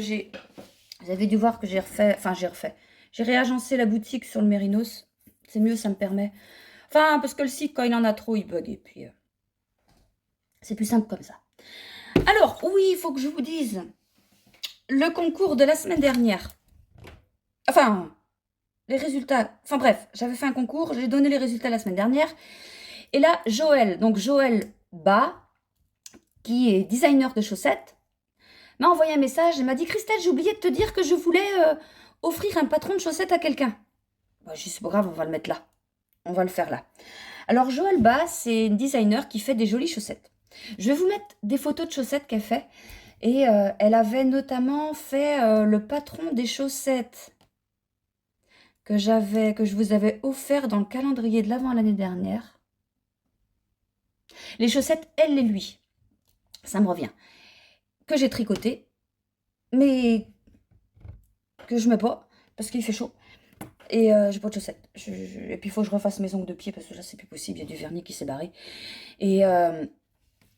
Speaker 1: vous avez dû voir que j'ai refait. Enfin, j'ai réagencé la boutique sur le mérinos. C'est mieux, ça me permet. Enfin, parce que le site, quand il en a trop, il bug. Et puis, c'est plus simple comme ça. Alors, oui, il faut que je vous dise. Le concours de la semaine dernière. Enfin, les résultats. Enfin bref, j'avais fait un concours, j'ai donné les résultats la semaine dernière. Et là, Joël, donc Joël Bas, qui est designer de chaussettes, m'a envoyé un message et m'a dit « Christelle, j'ai oublié de te dire que je voulais offrir un patron de chaussettes à quelqu'un. » Bah, je dis « C'est pas grave, on va le mettre là. On va le faire là. » Alors, Joël Bas, c'est une designer qui fait des jolies chaussettes. Je vais vous mettre des photos de chaussettes qu'elle fait. Et elle avait notamment fait le patron des chaussettes que je vous avais offert dans le calendrier de l'Avent l'année dernière. Les chaussettes, elle et lui. Ça me revient. Que j'ai tricoté, mais que je mets pas, parce qu'il fait chaud. Et j'ai pas de chaussettes. Et puis il faut que je refasse mes ongles de pied, parce que là c'est plus possible, il y a du vernis qui s'est barré. Et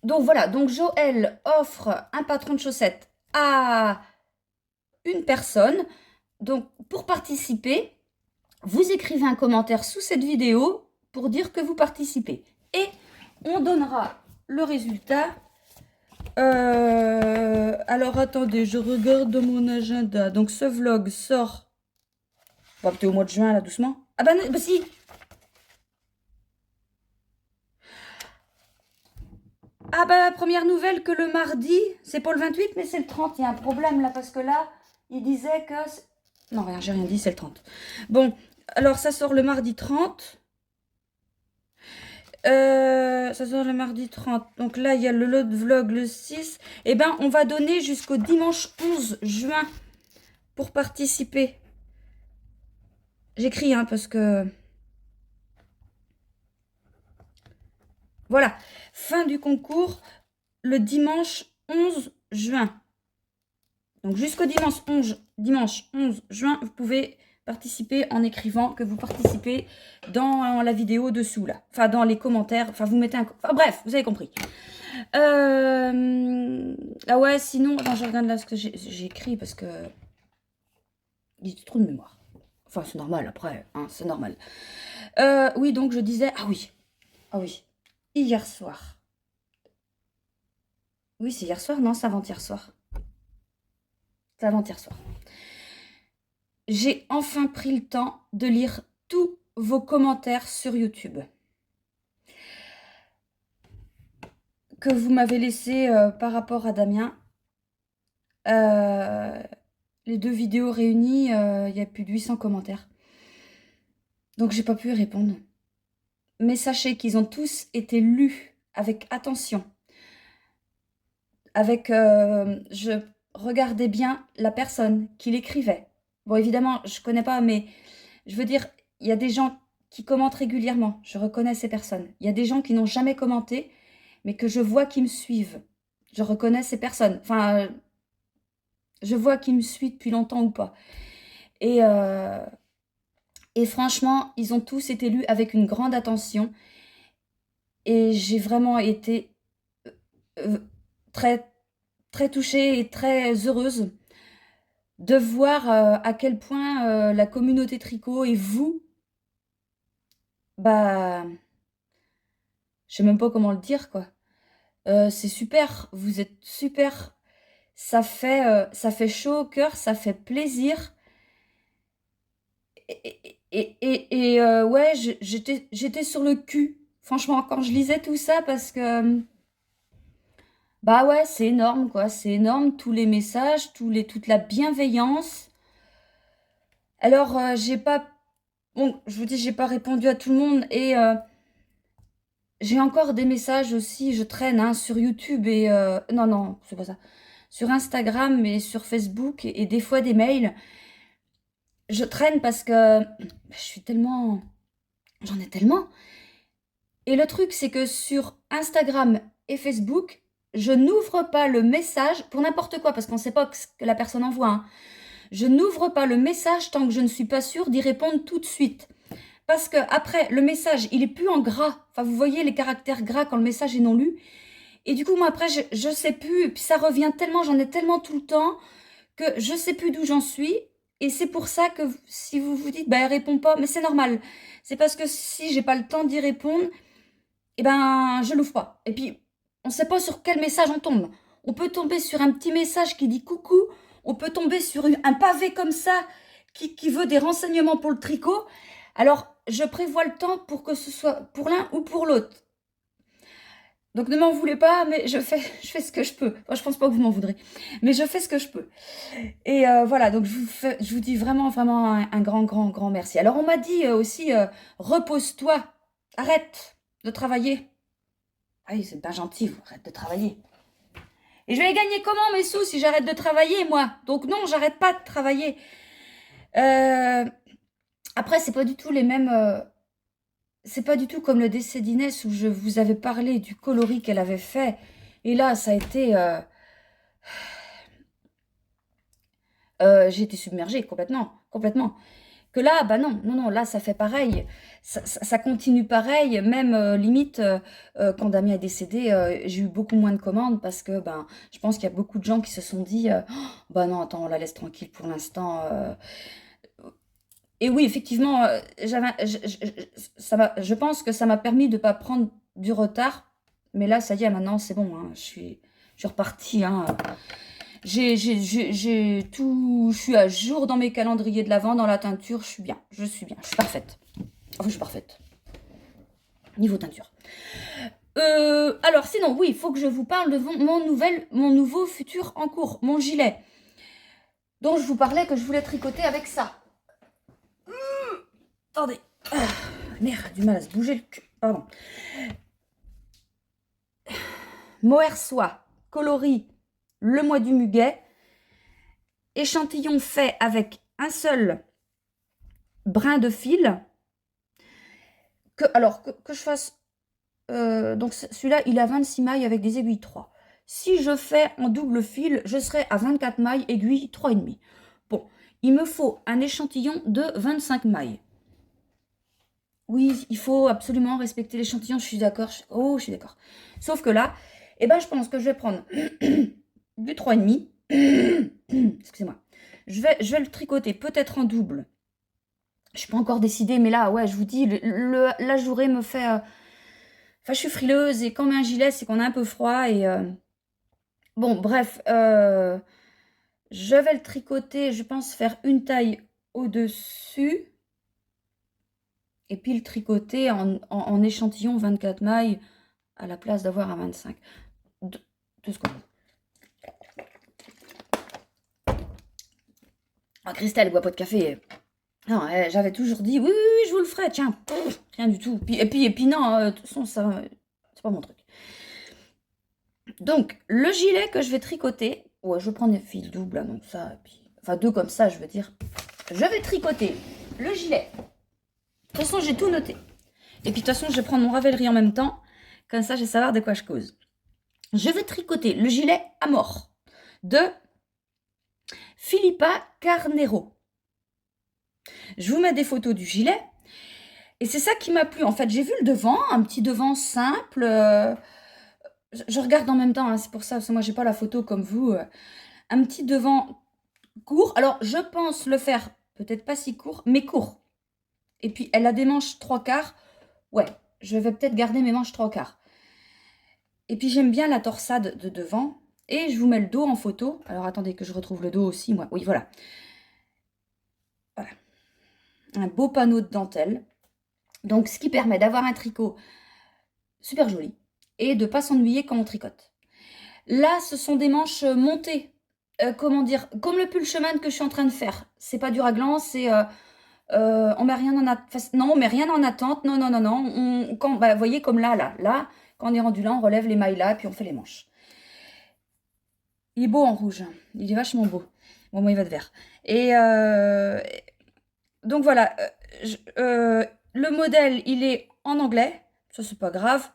Speaker 1: donc voilà, donc Joël offre un patron de chaussettes à une personne. Donc pour participer, vous écrivez un commentaire sous cette vidéo pour dire que vous participez. Et on donnera le résultat. Alors attendez, je regarde mon agenda. Donc ce vlog sort. Bah, peut-être au mois de juin, là, doucement. Ah bah, bah si. Ah bah, première nouvelle que le mardi, c'est pas le 28, mais c'est le 30. Il y a un problème là, parce que là, il disait que... Non, rien, j'ai rien dit, c'est le 30. Bon, alors ça sort le mardi 30. Ça sort le mardi 30. Donc là, il y a le lot de vlog le 6. Eh ben, on va donner jusqu'au dimanche 11 juin pour participer. J'écris, hein, parce que... Voilà. Fin du concours le dimanche 11 juin. Donc jusqu'au dimanche 11 juin, vous pouvez participer en écrivant que vous participez dans la vidéo dessous là. Enfin, dans les commentaires. Enfin, vous mettez un... Enfin, bref, vous avez compris. Ah ouais, sinon... Attends, je regarde là ce que j'ai écrit parce que... Il y a trop de mémoire. Enfin, c'est normal après, hein, c'est normal. Oui, donc je disais... Ah oui. Ah oui. Hier soir. Oui, c'est hier soir. Non, c'est avant-hier soir. C'est avant-hier soir. J'ai enfin pris le temps de lire tous vos commentaires sur YouTube que vous m'avez laissés par rapport à Damien. Les 2 vidéos réunies, il y a plus de 800 commentaires. Donc j'ai pas pu y répondre. Mais sachez qu'ils ont tous été lus avec attention. Je regardais bien la personne qui l'écrivait. Bon, évidemment, je connais pas, mais je veux dire, il y a des gens qui commentent régulièrement. Je reconnais ces personnes. Il y a des gens qui n'ont jamais commenté, mais que je vois qui me suivent. Je reconnais ces personnes. Enfin, je vois qui me suit depuis longtemps ou pas. Et, euh, et franchement, ils ont tous été lus avec une grande attention. Et j'ai vraiment été euh, très, très touchée et très heureuse de voir à quel point la communauté tricot et vous, bah, je sais même pas comment le dire, quoi. C'est super, vous êtes super. Ça fait chaud au cœur, ça fait plaisir. Ouais, j'étais sur le cul, franchement, quand je lisais tout ça, parce que, bah ouais, c'est énorme, quoi. C'est énorme, tous les messages, toute la bienveillance. Alors, j'ai pas, bon, je vous dis, j'ai pas répondu à tout le monde, et j'ai encore des messages aussi, je traîne hein, sur YouTube et, non, non, c'est pas ça. Sur Instagram et sur Facebook, et des fois des mails. Je traîne parce que je suis tellement... J'en ai tellement. Et le truc, c'est que sur Instagram et Facebook, je n'ouvre pas le message pour n'importe quoi, parce qu'on ne sait pas ce que la personne envoie, hein. Je n'ouvre pas le message tant que je ne suis pas sûre d'y répondre tout de suite. Parce que après, le message, il est plus en gras. Enfin, vous voyez les caractères gras quand le message est non lu. Et du coup, moi, après, je sais plus. Et puis ça revient tellement, j'en ai tellement tout le temps que je sais plus d'où j'en suis. Et c'est pour ça que si vous vous dites, bah, elle répond pas, mais c'est normal. C'est parce que si j'ai pas le temps d'y répondre, eh ben, je l'ouvre pas. Et puis, on sait pas sur quel message on tombe. On peut tomber sur un petit message qui dit coucou. On peut tomber sur un pavé comme ça qui veut des renseignements pour le tricot. Alors, je prévois le temps pour que ce soit pour l'un ou pour l'autre. Donc ne m'en voulez pas, mais je fais ce que je peux. Moi, je pense pas que vous m'en voudrez, mais je fais ce que je peux. Et voilà, donc je vous dis vraiment, vraiment un grand, grand, grand merci. Alors on m'a dit aussi, repose-toi, arrête de travailler. Ah oui, c'est pas gentil, vous, arrête de travailler. Et je vais gagner comment mes sous si j'arrête de travailler, moi? Donc non, j'arrête pas de travailler. Après, c'est pas du tout les mêmes... c'est pas du tout comme le décès d'Inès où je vous avais parlé du coloris qu'elle avait fait. Et là, ça a été... j'ai été submergée complètement, complètement. Que là, bah non, non, non, là, ça fait pareil. Ça continue pareil. Même limite, quand Damien est décédé, j'ai eu beaucoup moins de commandes parce que ben, je pense qu'il y a beaucoup de gens qui se sont dit oh, bah non, attends, on la laisse tranquille pour l'instant. Et oui, effectivement, je pense que ça m'a permis de ne pas prendre du retard. Mais là, ça y est, maintenant, c'est bon. Hein, je suis repartie. Hein. J'ai tout, je suis à jour dans mes calendriers de l'Avent, dans la teinture, je suis bien, je suis parfaite. Enfin, je suis parfaite. Niveau teinture. Alors, sinon, oui, il faut que je vous parle de mon nouveau futur en cours, mon gilet, dont je vous parlais que je voulais tricoter avec ça. Attendez. Merde, du mal à se bouger le cul. Pardon. Mohair soie, coloris, le mois du muguet. Échantillon fait avec un seul brin de fil. Alors, que je fasse... donc, celui-là, il a 26 mailles avec des aiguilles 3. Si je fais en double fil, je serai à 24 mailles, aiguilles 3,5. Bon, il me faut un échantillon de 25 mailles. Oui, il faut absolument respecter l'échantillon, je suis d'accord. Oh, je suis d'accord. Sauf que là, eh ben, je pense que je vais prendre du 3,5. Excusez-moi. Je vais le tricoter peut-être en double. Je suis pas encore décidée, mais là, ouais, je vous dis, la journée me fait... Enfin, je suis frileuse et quand on met un gilet, c'est qu'on a un peu froid et Bon, bref, je vais le tricoter, je pense faire une taille au-dessus. Et puis le tricoter en échantillon 24 mailles à la place d'avoir un 25. Tout ce qu'on Ah, Christelle, bois pas de café. Non, j'avais toujours dit, oui, oui, oui, je vous le ferai, tiens. Rien du tout. Et puis non, de toute façon, ça, c'est pas mon truc. Donc, le gilet que je vais tricoter, ouais, je prends des fils doubles, là, donc ça, et puis, enfin 2 comme ça, je veux dire. Je vais tricoter le gilet. De toute façon, j'ai tout noté. Et puis, de toute façon, je vais prendre mon Ravelry en même temps. Comme ça, je vais savoir de quoi je cause. Je vais tricoter le gilet à mort de Philippa Carnero. Je vous mets des photos du gilet. Et c'est ça qui m'a plu. En fait, j'ai vu le devant, un petit devant simple. Je regarde en même temps, hein, c'est pour ça, parce que moi, j'ai pas la photo comme vous. Un petit devant court. Alors, je pense le faire, peut-être pas si court, mais court. Et puis, elle a des manches 3/4. Ouais, je vais peut-être garder mes manches 3/4. Et puis, j'aime bien la torsade de devant. Et je vous mets le dos en photo. Alors, attendez que je retrouve le dos aussi, moi. Oui, voilà. Voilà. Un beau panneau de dentelle. Donc, ce qui permet d'avoir un tricot super joli et de ne pas s'ennuyer quand on tricote. Là, ce sont des manches montées. Comment dire, comme le pull chemin que je suis en train de faire. C'est pas du raglan, c'est... on met rien en attente. Non, on met rien en attente. Non, non, non, non. Vous voyez, comme là, quand on est rendu là, on relève les mailles là, puis on fait les manches. Il est beau en rouge. Il est vachement beau. Bon, moi, il va de vert. Et donc voilà. Le modèle, il est en anglais. Ça, c'est pas grave.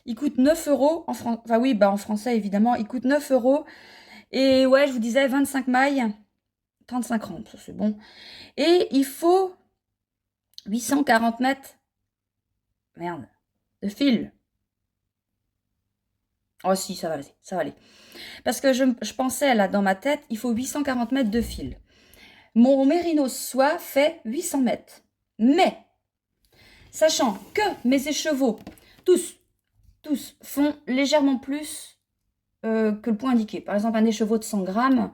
Speaker 1: Il coûte 9 euros. Enfin, oui, en français, évidemment. Il coûte 9 euros. Et ouais, je vous disais 25 mailles. 35 rangs. Ça, c'est bon. Et il faut 840 mètres. Merde. De fil. Oh si, ça va aller, ça va aller. Parce que je pensais, là, dans ma tête, il faut 840 mètres de fil. Mon mérinos soie fait 800 mètres. Mais, sachant que mes écheveaux, tous, font légèrement plus que le point indiqué. Par exemple, un écheveau de 100 grammes,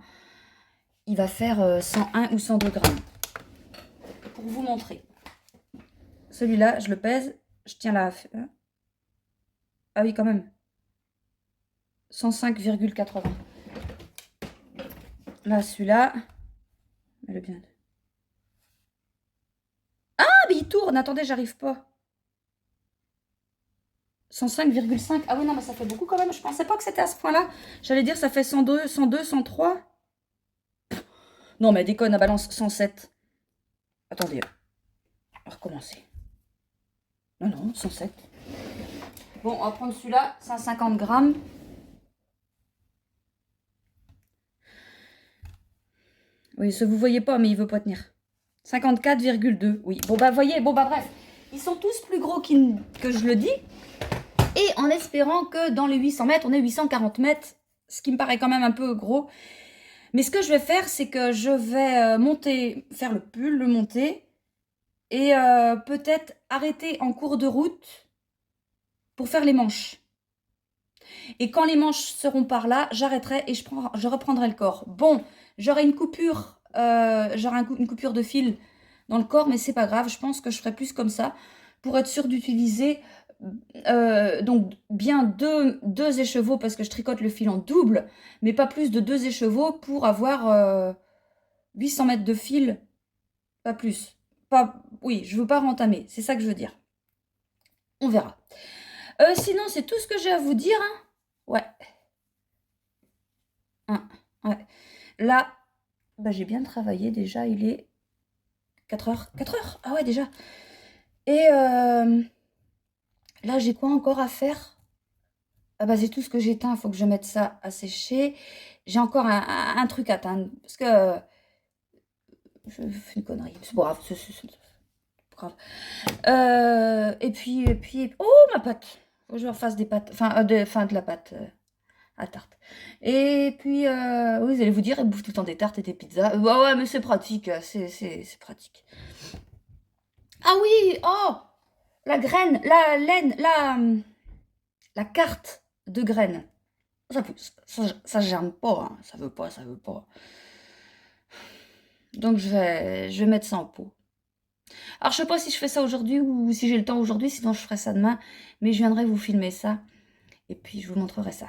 Speaker 1: il va faire 101 ou 102 grammes. Pour vous montrer. Celui-là, je le pèse, je tiens là. Ah oui, quand même. 105,80. Là, celui-là. Le bien. Ah, mais il tourne. Attendez, j'arrive pas. 105,5. Ah oui, non, mais ça fait beaucoup quand même. Je pensais pas que c'était à ce point-là. J'allais dire, ça fait 102, 102, 103. Non, mais déconne, à balance 107. Attendez. On va recommencer. Non, non, 107. Bon, on va prendre celui-là. 150 grammes. Oui, ce vous voyez pas, mais il veut pas tenir. 54,2. Oui. Bon, bah, voyez. Bon, bah, bref. Ils sont tous plus gros que je le dis. Et en espérant que dans les 800 mètres, on ait 840 mètres. Ce qui me paraît quand même un peu gros. Mais ce que je vais faire, c'est que je vais faire le pull, le monter. Et peut-être arrêter en cours de route pour faire les manches. Et quand les manches seront par là, j'arrêterai et je reprendrai le corps. Bon, j'aurai une coupure, une coupure de fil dans le corps, mais c'est pas grave. Je pense que je ferai plus comme ça pour être sûre d'utiliser donc bien deux écheveaux parce que je tricote le fil en double, mais pas plus de 2 écheveaux pour avoir 800 mètres de fil, pas plus. Oui, je veux pas rentamer, c'est ça que je veux dire. On verra. Sinon, c'est tout ce que j'ai à vous dire. Hein. Ouais. Ouais. Là, bah, j'ai bien travaillé déjà. Il est 4 heures. 4 heures. Ah ouais, déjà. Et là, j'ai quoi encore à faire? Ah bah, c'est tout ce que j'éteins. Il faut que je mette ça à sécher. J'ai encore un truc à atteindre. Parce que je fais une connerie. C'est pas grave. C'est pas grave. Et puis... Oh, ma pâte. Faut que je refasse des pâtes. Enfin, de la pâte à tarte. Et puis, oui, vous allez vous dire, elle bouffe tout le temps des tartes et des pizzas. Bah ouais, mais c'est pratique. C'est pratique. Ah oui, oh, la graine, la laine, la carte de graines. ça germe pas, hein. Ça veut pas, ça veut pas. Donc je vais mettre ça en pot. Alors je sais pas si je fais ça aujourd'hui ou si j'ai le temps aujourd'hui, sinon je ferai ça demain. Mais je viendrai vous filmer ça et puis je vous montrerai ça.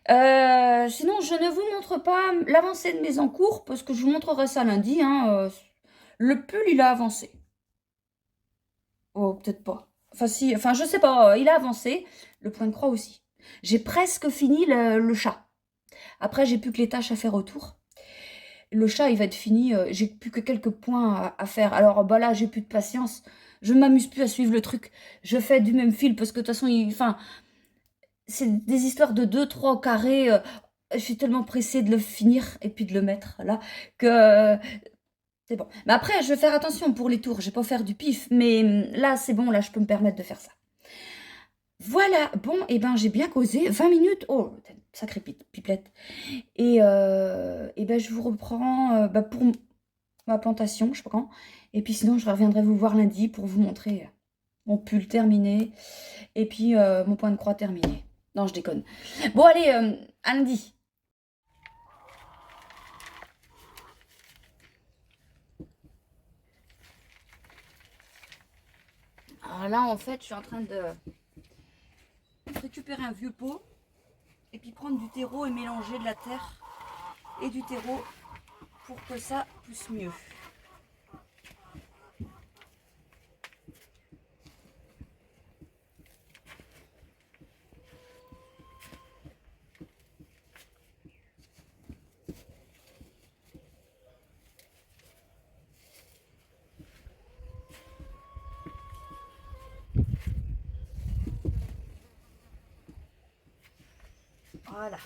Speaker 1: Sinon, je ne vous montre pas l'avancée de mes encours parce que je vous montrerai ça lundi, hein. Le pull, il a avancé. Oh, peut-être pas. Enfin, si, enfin, je sais pas, il a avancé. Le point de croix aussi. J'ai presque fini le chat. Après, j'ai plus que les tâches à faire autour. Le chat, il va être fini. J'ai plus que quelques points à faire. Alors, bah là, j'ai plus de patience. Je m'amuse plus à suivre le truc. Je fais du même fil parce que de toute façon, enfin, c'est des histoires de 2-3 carrés. Je suis tellement pressée de le finir et puis de le mettre là que c'est bon. Mais après, je vais faire attention pour les tours. Je vais pas faire du pif. Mais là, c'est bon. Là, je peux me permettre de faire ça. Voilà. Bon, et ben, j'ai bien causé. 20 minutes. Oh, sacrée pipelette. Et ben, je vous reprends bah, pour ma plantation. Je sais pas quand. Et puis sinon, je reviendrai vous voir lundi pour vous montrer mon pull terminé. Et puis mon point de croix terminé. Non, je déconne. Bon, allez, à lundi. Alors là, en fait, je suis en train de récupérer un vieux pot et puis prendre du terreau et mélanger de la terre et du terreau pour que ça pousse mieux. Voilà.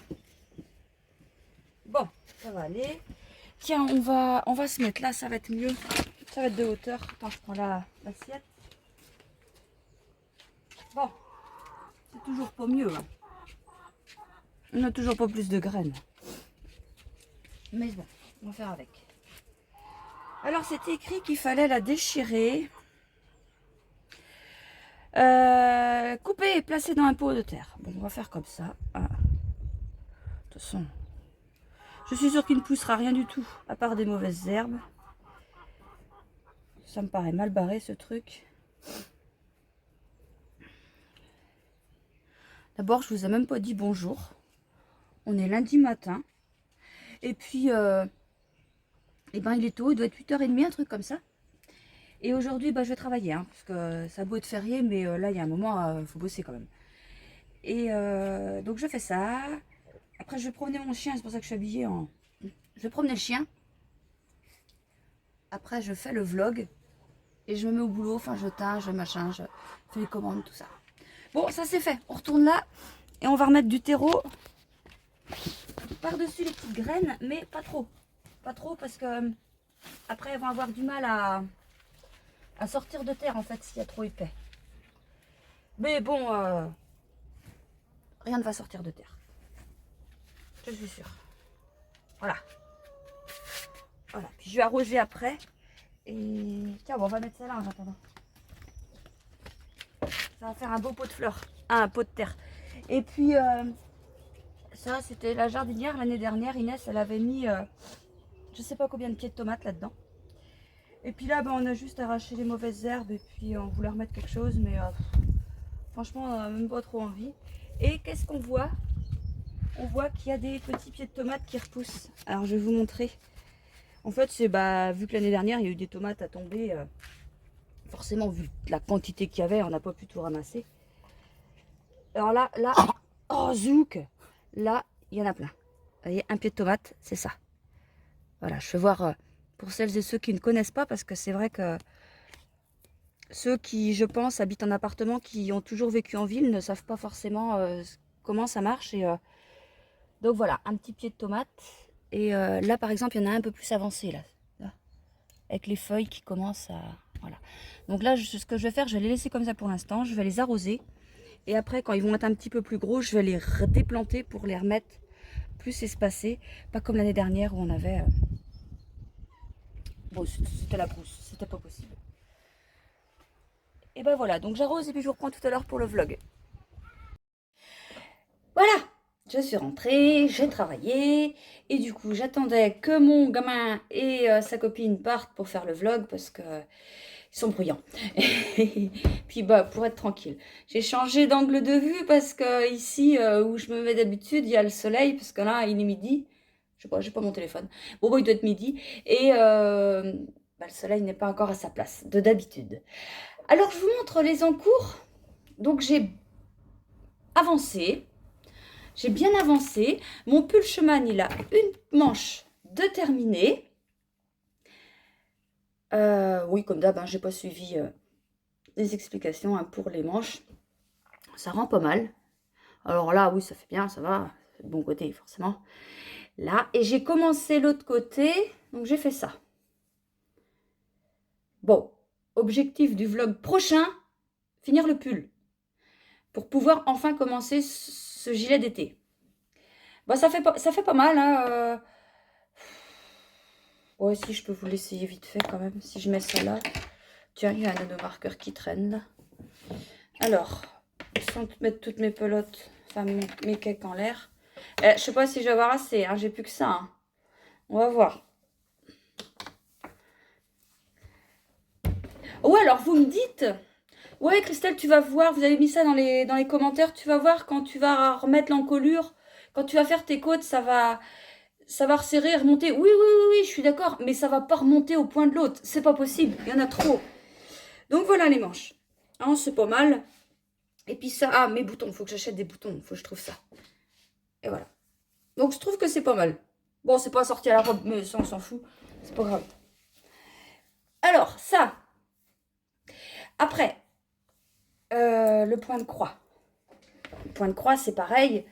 Speaker 1: Bon, ça va aller. Tiens, on va se mettre là, ça va être mieux. Ça va être de hauteur. Attends, je prends l'assiette. Bon, c'est toujours pas mieux. Hein. On n'a toujours pas plus de graines. Mais bon, on va faire avec. Alors, c'était écrit qu'il fallait la déchirer. Couper et placer dans un pot de terre. Bon, on va faire comme ça. Ah. De toute façon, je suis sûre qu'il ne poussera rien du tout, à part des mauvaises herbes. Ça me paraît mal barré, ce truc. D'abord, je vous ai même pas dit bonjour. On est lundi matin. Et puis, eh ben, il est tôt, il doit être 8h30, un truc comme ça. Et aujourd'hui, bah, je vais travailler, hein, parce que ça a beau être férié, mais là, il y a un moment, il faut bosser quand même. Et donc, je fais ça. Après, je vais promener mon chien, c'est pour ça que je suis habillée en... Je vais promener le chien. Après, je fais le vlog. Et je me mets au boulot, enfin, je teins, je machin, je fais les commandes, tout ça. Bon, ça c'est fait. On retourne là. Et on va remettre du terreau par-dessus les petites graines, mais pas trop. Pas trop parce que après, elles vont avoir du mal à sortir de terre, en fait, s'il y a trop épais. Mais bon, rien ne va sortir de terre. Je suis sûre. Voilà. Voilà. Puis je vais arroser après. Et tiens, bon, on va mettre ça là en attendant. Ça va faire un beau pot de fleurs. Ah, un pot de terre. Et puis, ça, c'était la jardinière l'année dernière. Inès, elle avait mis, je sais pas combien de pieds de tomates là-dedans. Et puis là, ben, on a juste arraché les mauvaises herbes et puis on voulait remettre quelque chose. Mais franchement, on n'a même pas trop envie. Et qu'est-ce qu'on voit? On voit qu'il y a des petits pieds de tomates qui repoussent. Alors, je vais vous montrer. En fait, c'est bah, vu que l'année dernière, il y a eu des tomates à tomber. Forcément, vu la quantité qu'il y avait, on n'a pas pu tout ramasser. Alors là, oh zouk! Là, il y en a plein. Vous voyez, un pied de tomate, c'est ça. Voilà, je vais voir pour celles et ceux qui ne connaissent pas, parce que c'est vrai que ceux qui, je pense, habitent en appartement, qui ont toujours vécu en ville, ne savent pas forcément comment ça marche. Et, donc voilà, un petit pied de tomate. Et là, par exemple, il y en a un peu plus avancé, là, avec les feuilles qui commencent à... Voilà. Donc là, ce que je vais faire, je vais les laisser comme ça pour l'instant. Je vais les arroser. Et après, quand ils vont être un petit peu plus gros, je vais les déplanter pour les remettre plus espacés. Pas comme l'année dernière où on avait... Bon, c'était la brousse, c'était pas possible. Et ben voilà, donc j'arrose et puis je vous reprends tout à l'heure pour le vlog. Voilà, je suis rentrée, j'ai travaillé. Et du coup, j'attendais que mon gamin et sa copine partent pour faire le vlog parce que ils sont bruyants. Puis bah, pour être tranquille. J'ai changé d'angle de vue parce que ici, où je me mets d'habitude, il y a le soleil. Parce que là, il est midi. Je sais pas, j'ai pas mon téléphone. Bon, bah, il doit être midi. Et bah, le soleil n'est pas encore à sa place, de d'habitude. Alors, je vous montre les encours. Donc, j'ai avancé. J'ai bien avancé. Mon pull Schumann, il a une manche de terminée. Oui, comme d'hab, hein, j'ai pas suivi les explications hein, pour les manches. Ça rend pas mal. Alors là, oui, ça fait bien, ça va. C'est le bon côté, forcément. Là, et j'ai commencé l'autre côté. Donc, j'ai fait ça. Bon, objectif du vlog prochain, finir le pull. Pour pouvoir enfin commencer ce gilet d'été. Bon, ça fait pas mal, hein. Ouais, si je peux vous l'essayer vite fait quand même. Si je mets ça là. Tiens, il y a un nanomarqueur qui traîne là. Alors, sans mettre toutes mes pelotes, enfin mes cakes en l'air. Je sais pas si je vais avoir assez, hein. J'ai plus que ça. Hein. On va voir. Ouais, alors vous me dites. Ouais, Christelle, tu vas voir. Vous avez mis ça dans les commentaires. Tu vas voir quand tu vas remettre l'encolure. Quand tu vas faire tes côtes, ça va resserrer, remonter. Oui, oui, oui, oui, je suis d'accord. Mais ça va pas remonter au point de l'autre. C'est pas possible. Il y en a trop. Donc voilà les manches. Hein, c'est pas mal. Et puis ça, ah, mes boutons. Il faut que j'achète des boutons. Il faut que je trouve ça. Et voilà. Donc je trouve que c'est pas mal. Bon, c'est pas sorti à la robe, mais ça, on s'en fout. C'est pas grave. Alors, ça. Après, le point de croix. Le point de croix, c'est pareil.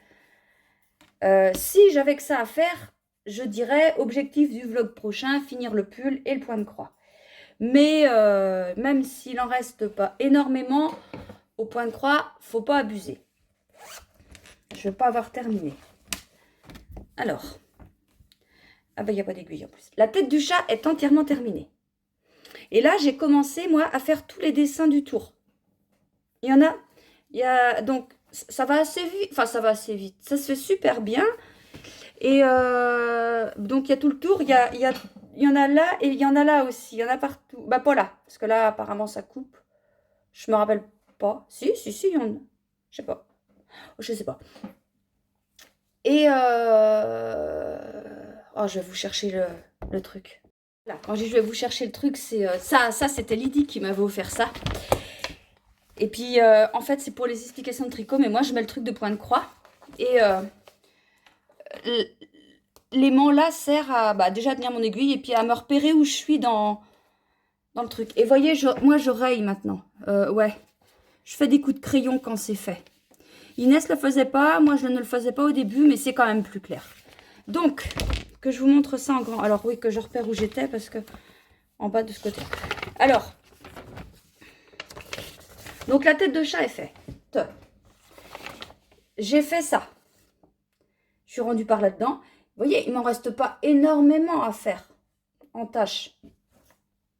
Speaker 1: Si j'avais que ça à faire, je dirais objectif du vlog prochain, finir le pull et le point de croix. Mais même s'il en reste pas énormément, au point de croix, faut pas abuser. Je vais pas avoir terminé. Alors, ah ben il n'y a pas d'aiguille en plus. La tête du chat est entièrement terminée. Et là, j'ai commencé, moi, à faire tous les dessins du tour. Il y a donc, ça va assez vite, enfin, ça va assez vite. Ça se fait super bien. Et donc, il y a tout le tour. Il y en a là et il y en a là aussi. Il y en a partout. Bah, pas là, parce que là, apparemment, ça coupe. Je me rappelle pas. Si, il y en a. Je sais pas. Je sais pas. Et oh, je vais vous chercher le truc. Là, quand je vais vous chercher le truc, c'est ça c'était Lydie qui m'avait offert ça. Et puis, en fait, c'est pour les explications de tricot, mais moi, je mets le truc de point de croix. Et l'aimant là sert à bah, déjà tenir mon aiguille et puis à me repérer où je suis dans le truc. Et voyez, moi, je raye maintenant. Ouais, je fais des coups de crayon quand c'est fait. Inès le faisait pas, moi, je ne le faisais pas au début, mais c'est quand même plus clair. Donc, que je vous montre ça en grand. Alors, oui, que je repère où j'étais parce que en bas de ce côté. Alors, donc la tête de chat est faite. J'ai fait ça. Je suis rendue par là-dedans. Vous voyez, il m'en reste pas énormément à faire en tâches.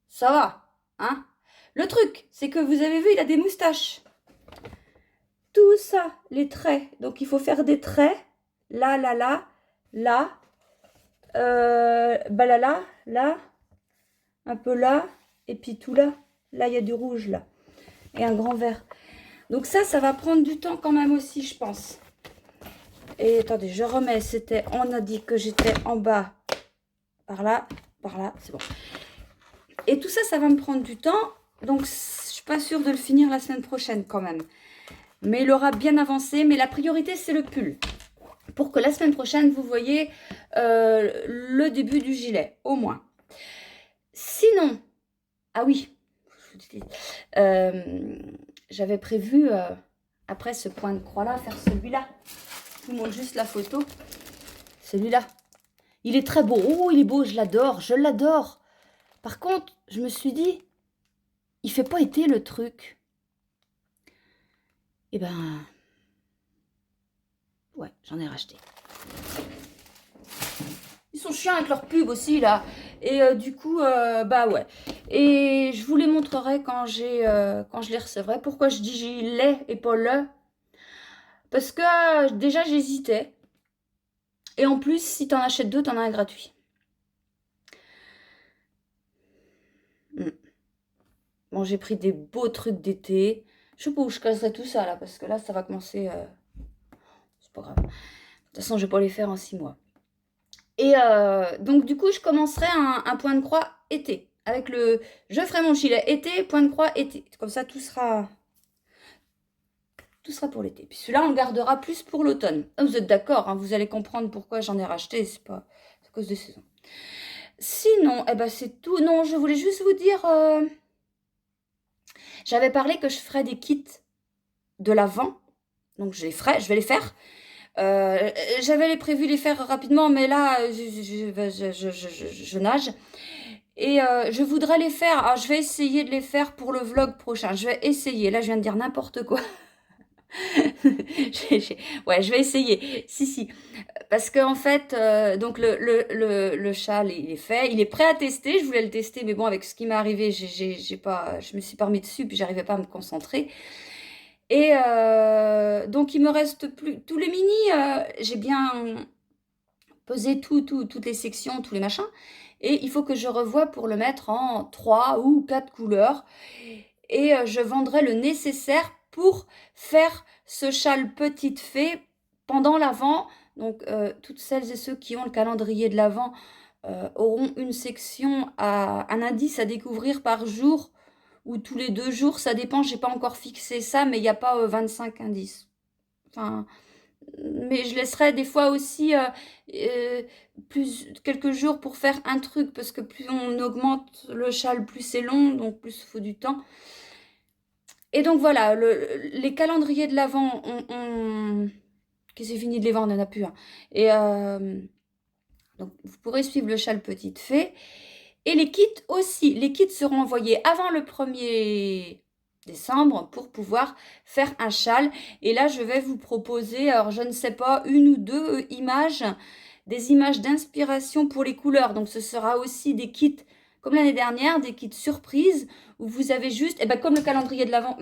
Speaker 1: Ça va, hein? Le truc, c'est que vous avez vu, il a des moustaches. Tout ça, les traits. Donc, il faut faire des traits. Là, là, là, là. Bah là, là, là. Un peu là. Et puis tout là. Là, il y a du rouge, là. Et un grand vert. Donc ça va prendre du temps quand même aussi, je pense. Et attendez, je remets. C'était, on a dit que j'étais en bas. Par là, c'est bon. Et tout ça, ça va me prendre du temps. Donc, je suis pas sûre de le finir la semaine prochaine quand même. Mais il aura bien avancé. Mais la priorité, c'est le pull. Pour que la semaine prochaine, vous voyez le début du gilet, au moins. Sinon, ah oui, j'avais prévu, après ce point de croix-là, faire celui-là. Je vous montre juste la photo. Celui-là. Il est très beau. Oh, il est beau, je l'adore, je l'adore. Par contre, je me suis dit, il fait pas été le truc. Eh ben, ouais, j'en ai racheté. Ils sont chiants avec leur pub aussi, là. Et du coup, bah ouais. Et je vous les montrerai quand je les recevrai. Pourquoi je dis les et pas le? Parce que déjà, j'hésitais. Et en plus, si tu en achètes 2, tu en as un gratuit. Bon, j'ai pris des beaux trucs d'été. Je sais pas où je caserai tout ça, là, parce que là, ça va commencer... C'est pas grave. De toute façon, je vais pas les faire en 6 mois. Et donc, du coup, je commencerai un point de croix été. Avec le... Je ferai mon gilet été, point de croix été. Comme ça, tout sera pour l'été. Puis celui-là, on le gardera plus pour l'automne. Vous êtes d'accord, hein, vous allez comprendre pourquoi j'en ai racheté. C'est pas à cause des saisons. Sinon, eh ben, c'est tout. Non, je voulais juste vous dire... J'avais parlé que je ferais des kits de l'Avent. Donc, je vais les faire. J'avais prévu les faire rapidement, mais là, je nage. Et je voudrais les faire. Alors, je vais essayer de les faire pour le vlog prochain. Je vais essayer. Là, je viens de dire n'importe quoi. Ouais, je vais essayer. Si. Parce qu'en fait, donc le châle, il est fait. Il est prêt à tester. Je voulais le tester, mais bon, avec ce qui m'est arrivé, je me suis pas remis dessus, puis j'arrivais pas à me concentrer. Et donc, il me reste plus... Tous les mini, j'ai bien pesé toutes les sections, tous les machins. Et il faut que je revoie pour le mettre en 3 ou 4 couleurs. Et je vendrai le nécessaire pour faire ce châle petite fée pendant l'Avent. Donc, toutes celles et ceux qui ont le calendrier de l'Avent auront une section, un indice à découvrir par jour ou tous les 2 jours. Ça dépend, j'ai pas encore fixé ça, mais il n'y a pas 25 indices. Enfin, mais je laisserai des fois aussi quelques jours pour faire un truc, parce que plus on augmente le châle, plus c'est long, donc plus il faut du temps. Et donc voilà, les calendriers de l'Avent, que c'est fini de les vendre, on n'en a plus un. Et donc vous pourrez suivre le châle petite fée. Et les kits aussi. Les kits seront envoyés avant le 1er décembre pour pouvoir faire un châle. Et là, je vais vous proposer, alors je ne sais pas, 1 ou 2 images, des images d'inspiration pour les couleurs. Donc ce sera aussi des kits, comme l'année dernière, des kits surprises, où vous avez juste, et ben comme le calendrier de l'Avent,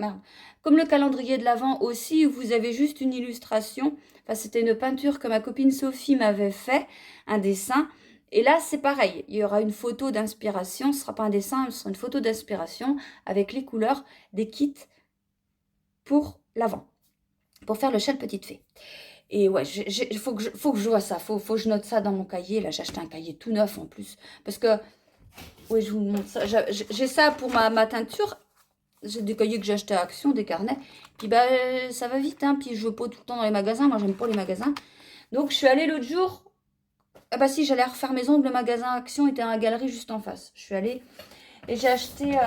Speaker 1: comme le calendrier de l'Avent aussi, où vous avez juste une illustration. Enfin, c'était une peinture que ma copine Sophie m'avait fait, un dessin. Et là, c'est pareil, il y aura une photo d'inspiration, ce ne sera pas un dessin, ce sera une photo d'inspiration avec les couleurs des kits pour l'Avent, pour faire le châle petite fée. Et ouais, il faut que je vois ça, faut que je note ça dans mon cahier. Là, j'ai acheté un cahier tout neuf en plus, parce que, oui, je vous montre ça, j'ai ça pour ma teinture. J'ai des cahiers que j'ai achetés à Action, des carnets, puis bah, ça va vite, hein, puis je veux pas tout le temps dans les magasins, moi j'aime pas les magasins. Donc, je suis allée l'autre jour... Ah bah si, j'allais refaire mes ongles, le magasin Action était dans la galerie juste en face. Je suis allée et j'ai acheté,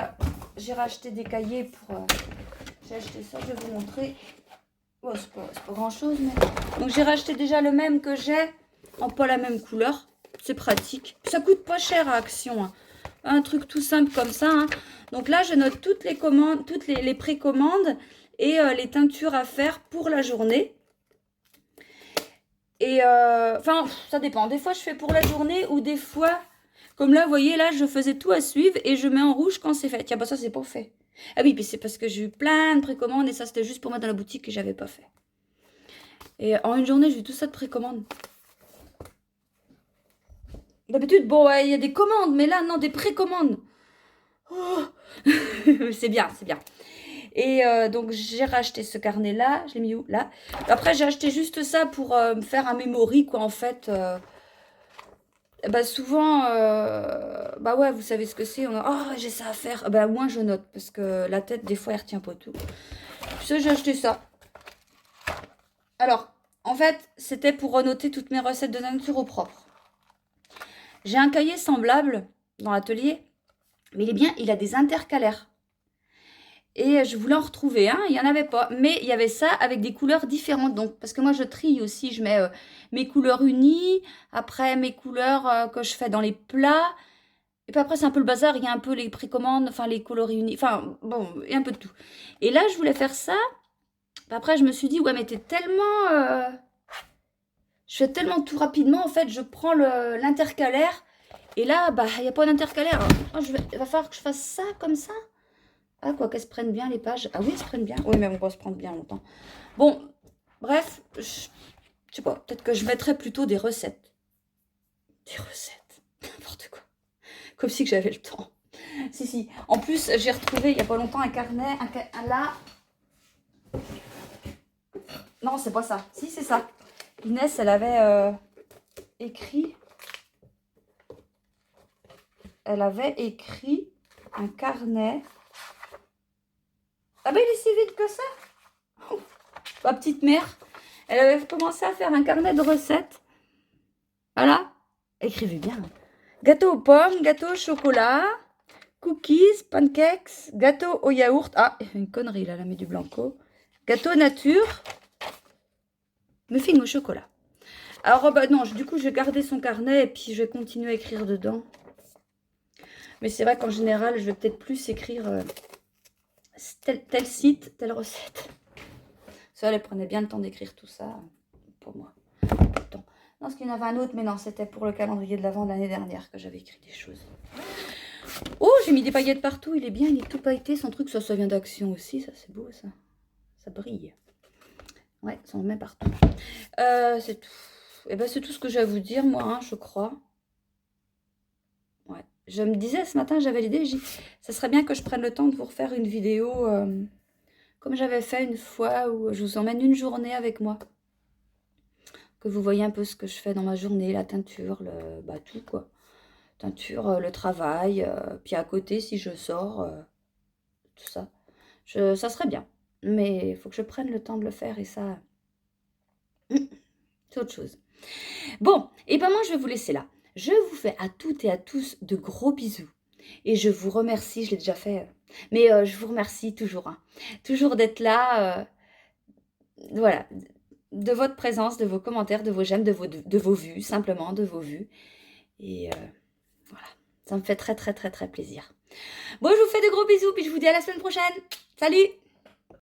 Speaker 1: j'ai racheté des cahiers pour... j'ai acheté ça, je vais vous montrer. Oh, c'est pas grand chose, mais... Donc j'ai racheté déjà le même que j'ai, en pas la même couleur. C'est pratique. Ça coûte pas cher à Action, hein. Un truc tout simple comme ça, hein. Donc là, je note toutes les commandes, toutes les précommandes et les teintures à faire pour la journée. Et enfin, ça dépend. Des fois, je fais pour la journée ou des fois, comme là, vous voyez, là, je faisais tout à suivre et je mets en rouge quand c'est fait. Tiens, bah ça, c'est pas fait. Ah oui, puis c'est parce que j'ai eu plein de précommandes et ça, c'était juste pour mettre dans la boutique que j'avais pas fait. Et en une journée, j'ai eu tout ça de précommandes. D'habitude, bon, ouais, il y a des commandes, mais là, non, des précommandes. Oh c'est bien, c'est bien. Et donc, j'ai racheté ce carnet-là. Je l'ai mis où? Là. Après, j'ai acheté juste ça pour me faire un memory, quoi, en fait. Bah souvent, bah ouais, vous savez ce que c'est. On a, oh, j'ai ça à faire. Bah moins je note, parce que la tête, des fois, elle retient pas tout. Puis ça, j'ai acheté ça. Alors, en fait, c'était pour noter toutes mes recettes de nature au propre. J'ai un cahier semblable dans l'atelier, mais il est bien, il a des intercalaires. Et je voulais en retrouver un, il n'y en avait pas. Mais il y avait ça avec des couleurs différentes. Donc, parce que moi, je trie aussi. Je mets mes couleurs unies. Après, mes couleurs que je fais dans les plats. Et puis après, c'est un peu le bazar. Il y a un peu les précommandes, enfin, les coloris unis. Enfin, bon, il y a un peu de tout. Et là, je voulais faire ça. Après, je me suis dit, ouais, mais t'es tellement... je fais tellement tout rapidement. En fait, je prends l'intercalaire. Et là, bah, il n'y a pas d'intercalaire. Oh, il va falloir que je fasse ça comme ça. Ah, quoi qu'elles se prennent bien les pages. Ah oui, elles se prennent bien. Oui, mais on va se prendre bien longtemps. Bon, bref, Je sais pas, peut-être que je mettrais plutôt des recettes. Des recettes, n'importe quoi. Comme si que j'avais le temps. Si, si. En plus, j'ai retrouvé il n'y a pas longtemps un carnet, là. Non, c'est pas ça. Si, c'est ça. Inès, elle avait écrit. Elle avait écrit un carnet. Ah ben, il est si vite que ça. Oh, ma petite mère, elle avait commencé à faire un carnet de recettes. Voilà. Écrivez bien. Gâteau aux pommes, gâteau au chocolat, cookies, pancakes, gâteau au yaourt. Ah, une connerie là, elle a mis du blanco. Gâteau nature, muffin au chocolat. Alors, bah non, du coup, je vais garder son carnet et puis je vais continuer à écrire dedans. Mais c'est vrai qu'en général, je vais peut-être plus écrire tel site, telle recette. Ça, elle prenait bien le temps d'écrire tout ça pour moi. Non, parce qu'il y en avait un autre, mais non, c'était pour le calendrier de l'Avent de l'année dernière que j'avais écrit des choses. Oh, j'ai mis des paillettes partout, il est bien, il est tout pailleté, son truc, ça vient d'Action aussi, ça c'est beau ça. Ça brille. Ouais, ça en met partout. C'est tout. Et ben c'est tout ce que j'ai à vous dire, moi, hein, je crois. Ouais. Je me disais ce matin, j'avais l'idée, ça serait bien que je prenne le temps de vous refaire une vidéo comme j'avais fait une fois où je vous emmène une journée avec moi. Que vous voyez un peu ce que je fais dans ma journée, la teinture, bah, tout quoi. Teinture, le travail, puis à côté si je sors, tout ça. Ça serait bien. Mais il faut que je prenne le temps de le faire et ça, c'est autre chose. Bon, et ben moi je vais vous laisser là. Je vous fais à toutes et à tous de gros bisous. Et je vous remercie, je l'ai déjà fait, mais je vous remercie toujours. Hein. Toujours d'être là, voilà, de votre présence, de vos commentaires, de vos j'aime, de vos vues, simplement de vos vues. Et voilà, ça me fait très très très très plaisir. Bon, je vous fais de gros bisous, puis je vous dis à la semaine prochaine. Salut!